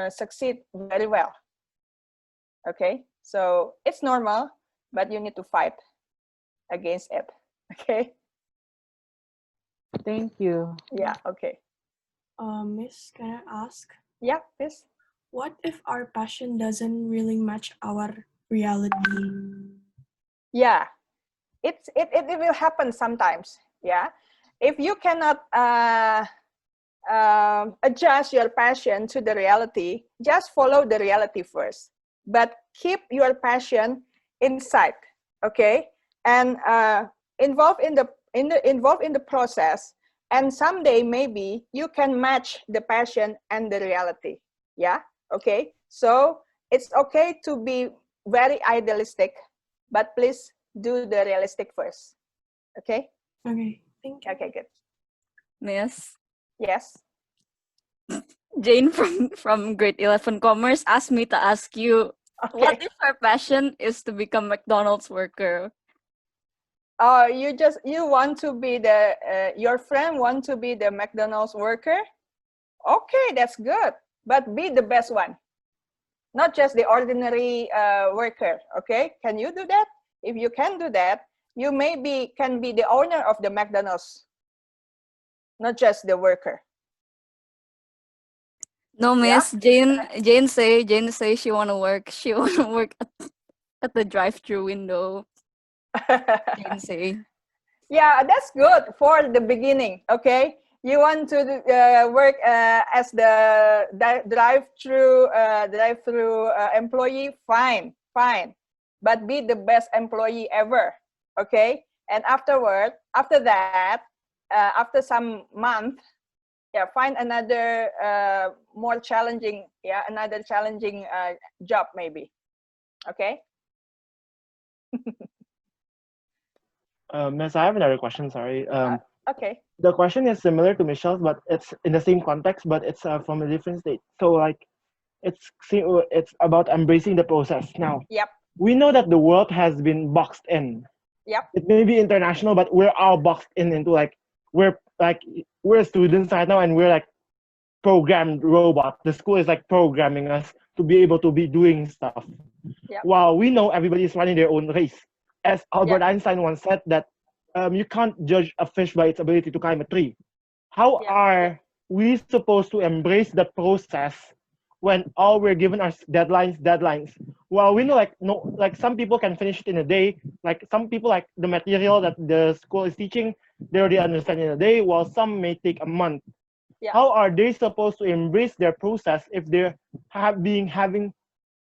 succeed very well. Okay, so it's normal, but you need to fight against it. Okay. Thank you. Yeah. Okay. Miss, can I ask? Yeah, please. What if our passion doesn't really match our reality? Yeah, it will happen sometimes. Yeah, if you cannot adjust your passion to the reality, just follow the reality first, but keep your passion inside. Okay, and involve in the process, and someday maybe you can match the passion and the reality. Yeah. Okay, so it's okay to be very idealistic, but please do the realistic first. Okay. Okay, thank you. Okay, good. Miss Yes. Jane from Grade 11 Commerce asked me to ask you, Okay. what if our passion is to become McDonald's worker? You want to be your friend want to be the McDonald's worker? Okay, that's good. But be the best one, not just the ordinary worker. Okay, can you do that? If you can do that, you maybe can be the owner of the McDonald's, not just the worker. No, Miss. Jane say she wanna work. She wanna work at the drive-through window. Jane say. Yeah, that's good for the beginning. Okay, you want to work as the drive-through employee, fine, but be the best employee ever. Okay, and after that, after some month, yeah, find another more challenging, another challenging job maybe. Okay. Miss, I have another question. Sorry. Okay. The question is similar to Michelle's, but it's in the same context, but it's from a different state. So like, it's about embracing the process. Now, Yep. we know that the world has been boxed in. Yep. It may be international, but we're all boxed in into we're students right now, and we're like programmed robots. The school is like programming us to be able to be doing stuff. Yep. While we know everybody is running their own race. As Albert Einstein once said that you can't judge a fish by its ability to climb a tree. How are we supposed to embrace the process when all we're given are deadlines? Well, we know like some people can finish it in a day. Like some people, like the material that the school is teaching, they already understand in a day, while some may take a month. Yeah. How are they supposed to embrace their process if they're having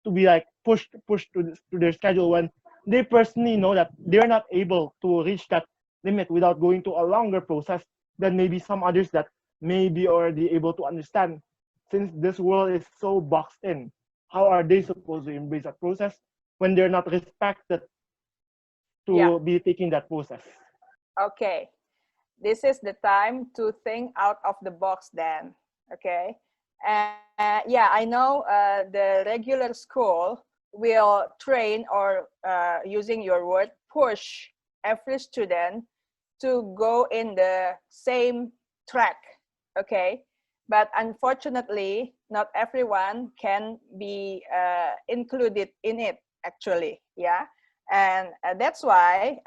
to be like pushed to their schedule when they personally know that they're not able to reach that limit without going to a longer process than maybe some others that may be already able to understand? Since this world is so boxed in, how are they supposed to embrace that process when they're not respected to be taking that process? Okay, this is the time to think out of the box then. Okay, and yeah, I know the regular school will train or using your word, push every student to go in the same track, okay? But unfortunately, not everyone can be included in it actually, yeah? And that's why,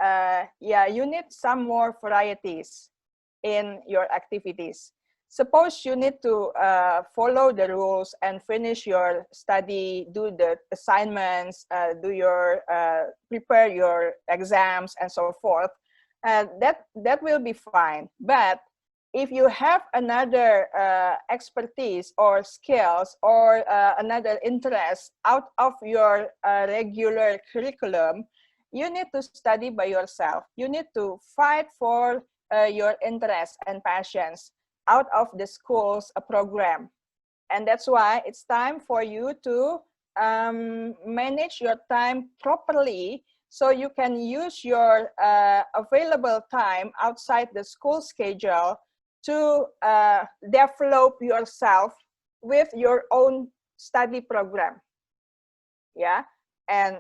yeah, you need some more varieties in your activities. Suppose you need to follow the rules and finish your study, do the assignments, prepare your exams and so forth. That will be fine. But if you have another expertise or skills or another interest out of your regular curriculum, you need to study by yourself. You need to fight for your interests and passions out of the school's program. And that's why it's time for you to manage your time properly so you can use your available time outside the school schedule to develop yourself with your own study program. Yeah, and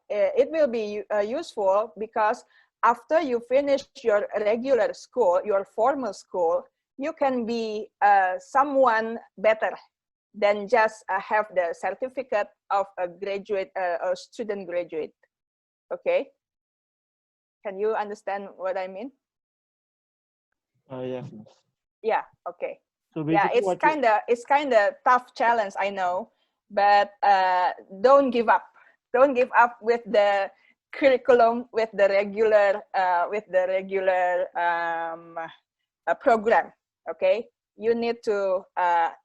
it will be useful because after you finish your regular school, your formal school, you can be someone better than just have the certificate of a graduate, a student graduate. Okay? Can you understand what I mean? Yes, miss. Yeah. Okay. So Yeah, basically, it's kind of tough challenge, I know, but don't give up. Don't give up with the curriculum, with the regular program. Okay, you need to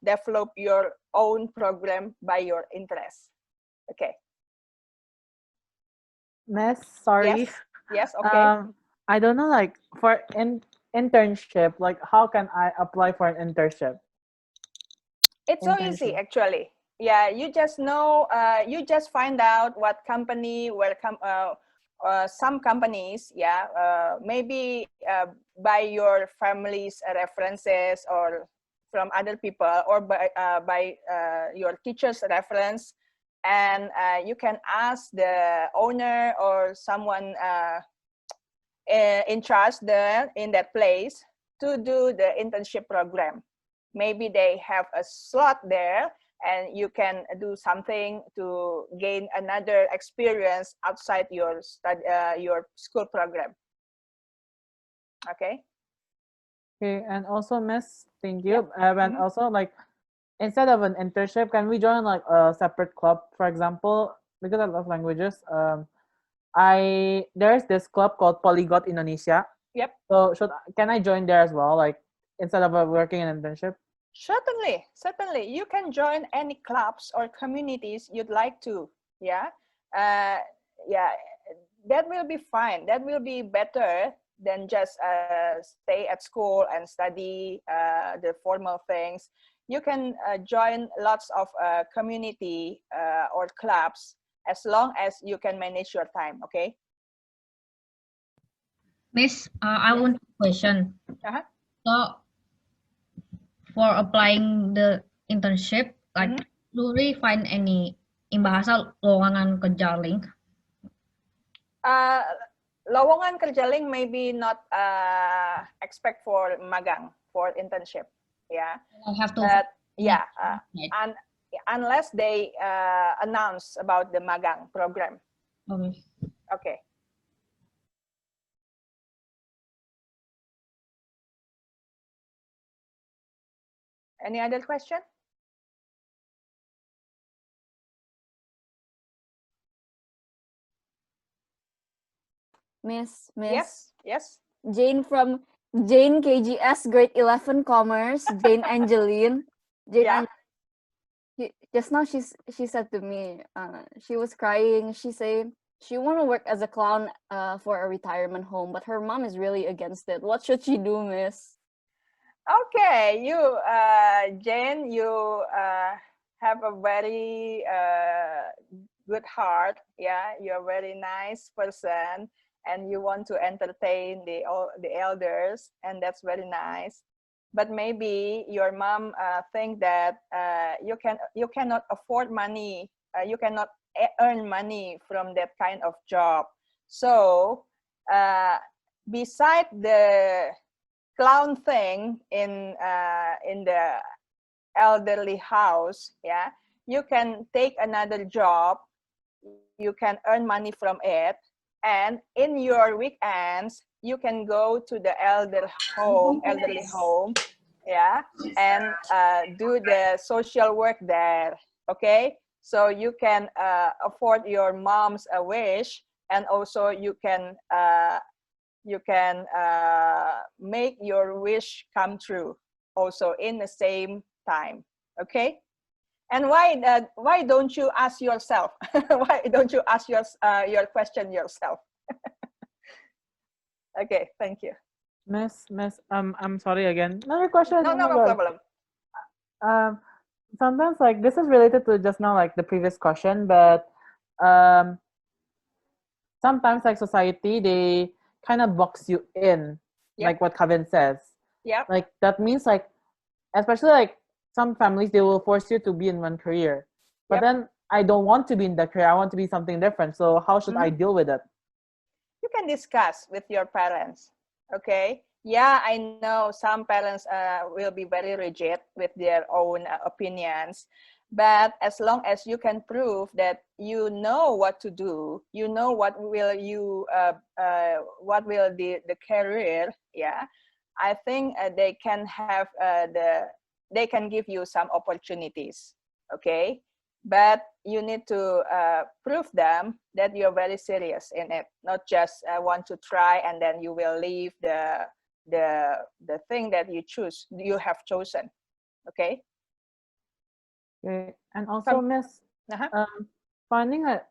develop your own program by your interest. Okay. Miss, sorry. Yes. Okay. I don't know, like for internship, like how can I apply for an internship? It's so easy actually. Yeah, you just know, you just find out what company, some companies, yeah, maybe by your family's references or from other people or by your teacher's reference. And you can ask the owner or someone in charge there in that place to do the internship program. Maybe they have a slot there and you can do something to gain another experience outside your your school program. Okay. Okay, and also, Miss, thank you. And also, like, instead of an internship, can we join like a separate club? For example, because I love languages, there's this club called Polyglot Indonesia. Yep. So can I join there as well? Like instead of working an internship? Certainly, certainly. You can join any clubs or communities you'd like to. Yeah. Yeah. That will be fine. That will be better than just stay at school and study the formal things. You can join lots of community or clubs as long as you can manage your time. Okay. Miss, I want a question. Uh-huh. So, for applying the internship, like, do we find any bahasa lowongan kerja link? Lowongan kerja link maybe not expect for magang, for internship. Yeah. I have to. But yeah, and unless they announce about the magang program. Okay. Okay. Any other question? Miss. Yes. Jane from Jane KGS grade 11 Commerce. Jane Angeline. Yeah. Just now she said to me, she was crying. She said she want to work as a clown for a retirement home, but her mom is really against it. What should she do, Miss? Okay, you Jane, you have a very good heart. Yeah, you're a very nice person, and you want to entertain the elders, and that's very nice. but maybe your mom think that you cannot afford money, you cannot earn money from that kind of job. So beside the clown thing in the elderly house, yeah, you can take another job, you can earn money from it, and in your weekends you can go to the elderly home, yeah, and do the social work there. Okay, so you can afford your mom's wish, and also you can make your wish come true also in the same time. Okay, and why don't you ask yourself? Why don't you ask your question yourself? Okay, thank you. Miss, I'm sorry again. Another question. No, Oh no, my no God. problem. Sometimes like this is related to just now like the previous question, but um, sometimes like society they kind of box you in, Yep. like what Kevin says. Yep. Like that means like, especially like some families they will force you to be in one career, but Yep. then I don't want to be in that career. I want to be something different. So how should I deal with it? You can discuss with your parents. Okay, yeah, I know some parents will be very rigid with their own opinions, but as long as you can prove that you know what to do, you know what will the career, yeah, I think they can have they can give you some opportunities. Okay, but you need to prove them that you're very serious in it, not just want to try and then you will leave the thing that you have chosen. Okay. Okay. And also, Miss, Uh-huh. finding a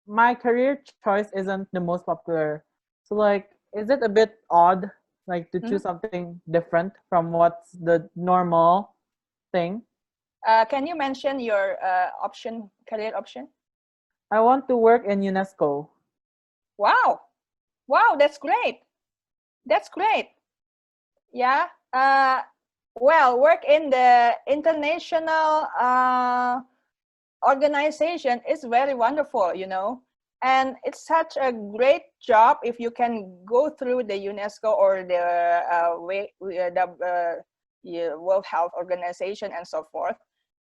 my career choice isn't the most popular. So like, is it a bit odd, like to choose something different from what's the normal thing? Can you mention your career option? I want to work in UNESCO. Wow. Wow, that's great. That's great. Yeah. Well, work in the international organization is very wonderful, you know, and it's such a great job if you can go through the UNESCO or the World Health Organization and so forth.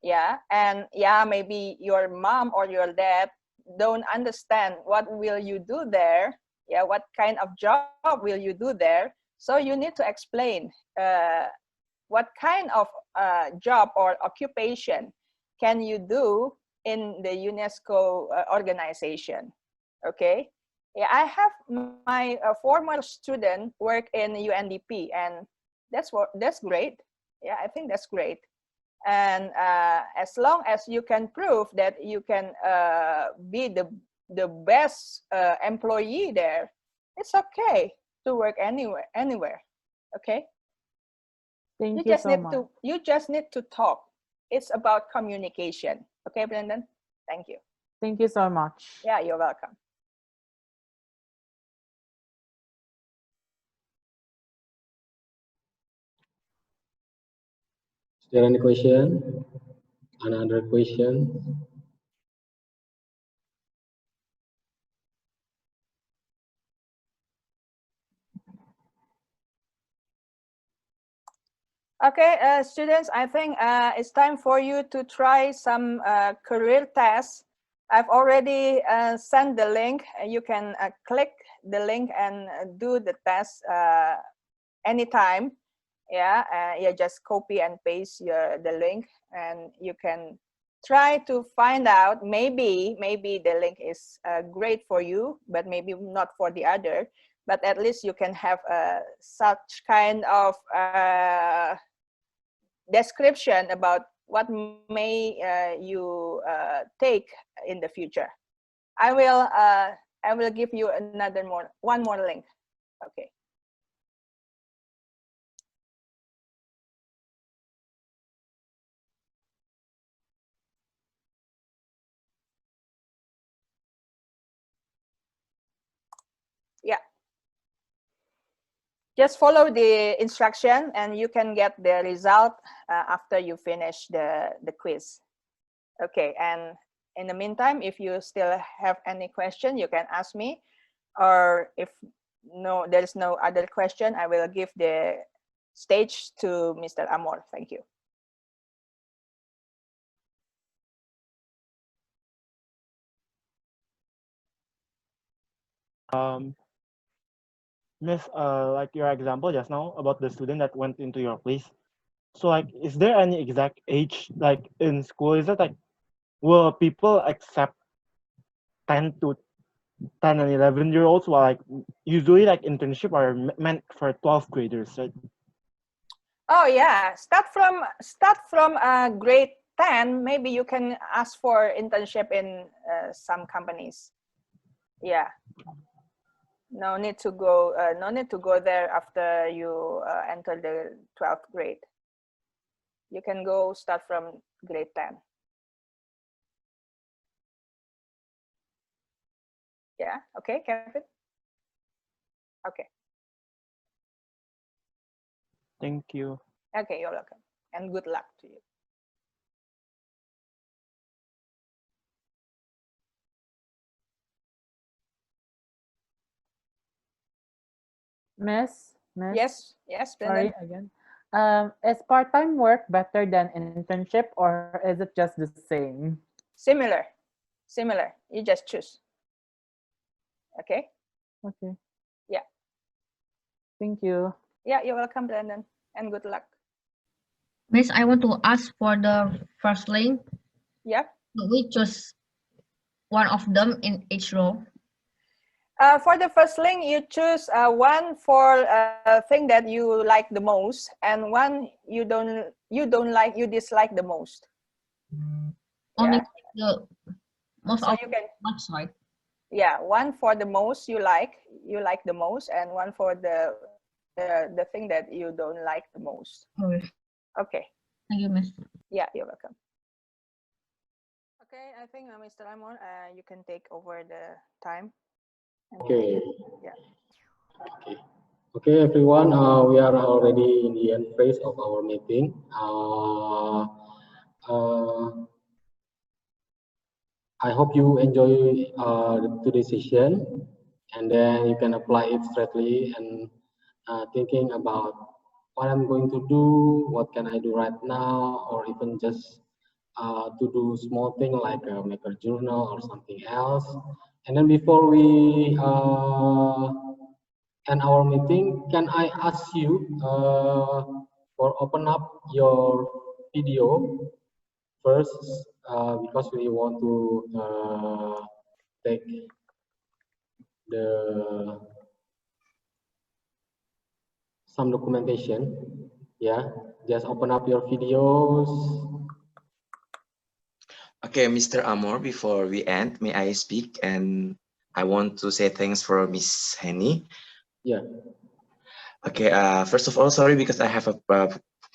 Yeah, and yeah, maybe your mom or your dad don't understand what will you do there. Yeah, what kind of job will you do there? So you need to explain what kind of job or occupation can you do in the UNESCO organization. Okay, yeah, I have my former student work in UNDP, and that's great. Yeah, I think that's great. And as long as you can prove that you can be the best employee there, it's okay to work anywhere. Okay. Thank you so much. You just need to talk. It's about communication. Okay, Brendan? Thank you. Thank you so much. Yeah, you're welcome. Is there any question? Another question? Okay, students, I think it's time for you to try some career tests. I've already sent the link. You can click the link and do the test anytime. Yeah, you just copy and paste the link, and you can try to find out. Maybe the link is great for you, but maybe not for the other. But at least you can have such kind of description about what may you take in the future. I will give you one more link. Okay. Yeah. just follow the instruction and you can get the result after you finish the quiz. Okay, and in the meantime, if you still have any question, you can ask me, or if there's no other question, I will give the stage to Mr. Amor. Thank you. Miss, like your example just now about the student that went into your place. So like, is there any exact age like in school? Is it like, will people accept 10 and 11-year-olds? While like usually like internship are meant for 12th graders, right? Oh yeah, start from grade 10. Maybe you can ask for internship in some companies. Yeah. No need to go there after you enter the 12th grade. You can go start from grade 10. Yeah, okay, Kevin? Okay. Thank you. Okay, you're welcome. And good luck to you. Miss? Yes, Sorry Brendan. again. Is part-time work better than internship, or is it just the same? Similar. You just choose. Okay? Okay. Yeah. Thank you. Yeah, you're welcome, Brendan. And good luck. Miss, I want to ask for the first link. Yeah. We choose one of them in each row. For the first link, you choose one for thing that you like the most, and one you dislike the most. Only Yeah. the most So of you can, much, right? yeah, one for the most you like the most, and one for the thing that you don't like the most. Okay. Okay. Thank you, Miss. Yeah, you're welcome. Okay, I think Mr. Amon, you can take over the time. Okay. Yeah. Okay, everyone. We are already in the end phase of our meeting. I hope you enjoy today's session, and then you can apply it straightly and thinking about what I'm going to do, what can I do right now, or even just to do small thing like make a journal or something else. And then before we end our meeting, can I ask you for open up your video first, because we want to take some documentation. Yeah, just open up your videos. Okay, Mr. Amor, before we end, may I speak? And I want to say thanks for Miss Henny. Yeah. Okay, first of all, sorry because I have a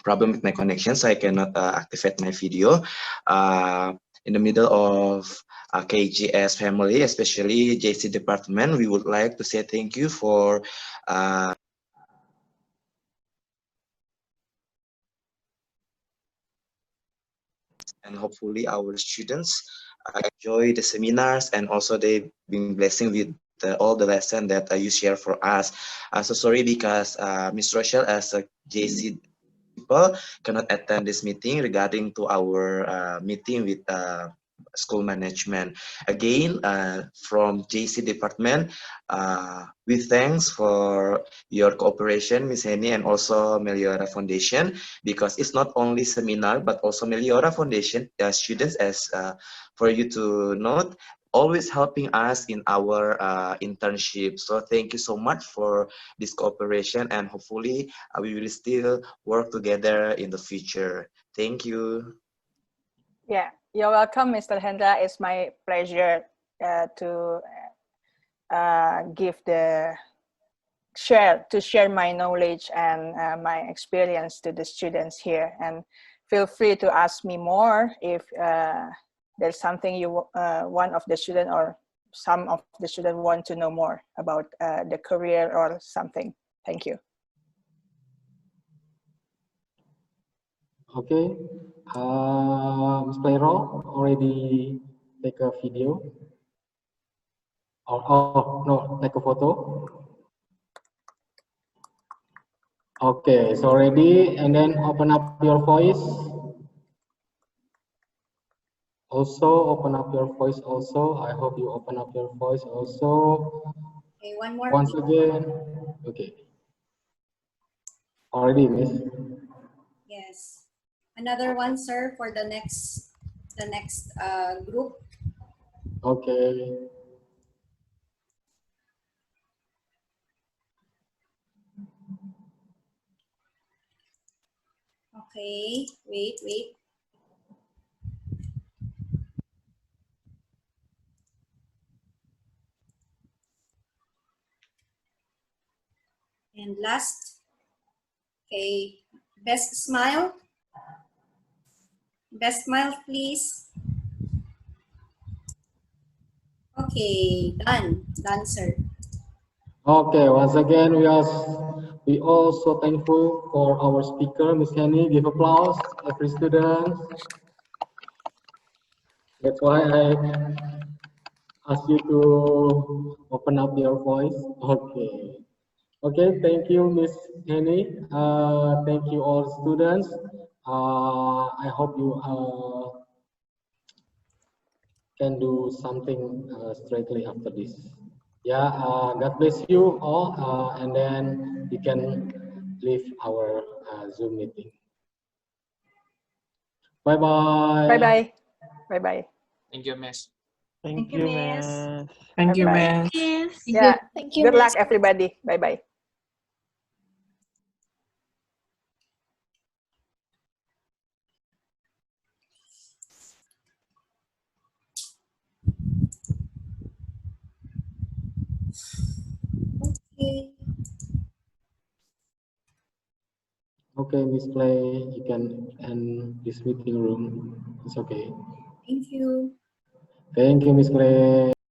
problem with my connection, so I cannot activate my video. In the middle of KGS family, especially JC department, we would like to say thank you for and hopefully our students enjoy the seminars, and also they've been blessing with all the lesson that you share for us. So sorry because Ms. Rochelle as a JC people cannot attend this meeting regarding to our meeting with school management. Again, from JC department, we thanks for your cooperation, Ms. Henny, and also Meliora Foundation, because it's not only seminar, but also Meliora Foundation students, as for you to note, always helping us in our internship. So thank you so much for this cooperation, and hopefully we will still work together in the future. Thank you. Yeah, you're welcome, Mr. Hendra. It's my pleasure to share my knowledge and my experience to the students here. And feel free to ask me more if there's something one of the student or some of the students want to know more about the career or something. Thank you. Okay. Ms. Clairo already take a video. Oh no, take a photo. Okay, so ready, and then open up your voice. Also, open up your voice also. I hope you open up your voice also. Okay, one more. Once again. Okay. Already, Miss. Yes. Another one, sir, for the next group. Okay. Okay, wait. And last, okay, best smile. Best smile, please. Okay, done, sir. Okay, once again, we also thankful for our speaker, Miss Henny. Give applause, every student. That's why I ask you to open up your voice. Okay. Okay, thank you, Miss Henny. Thank you all students. I hope you can do something straightly after this. Yeah, God bless you all, and then we can leave our Zoom meeting. Bye-bye. Bye-bye. Bye-bye. Thank you, Miss. Thank you, Miss. Thank you, Bye-bye. Miss. Yeah. Thank you, Good luck, Miss. everybody. Bye-bye. Okay. Okay, Miss Clay, you can end this meeting room. It's okay. Thank you. Thank you, Miss Clay.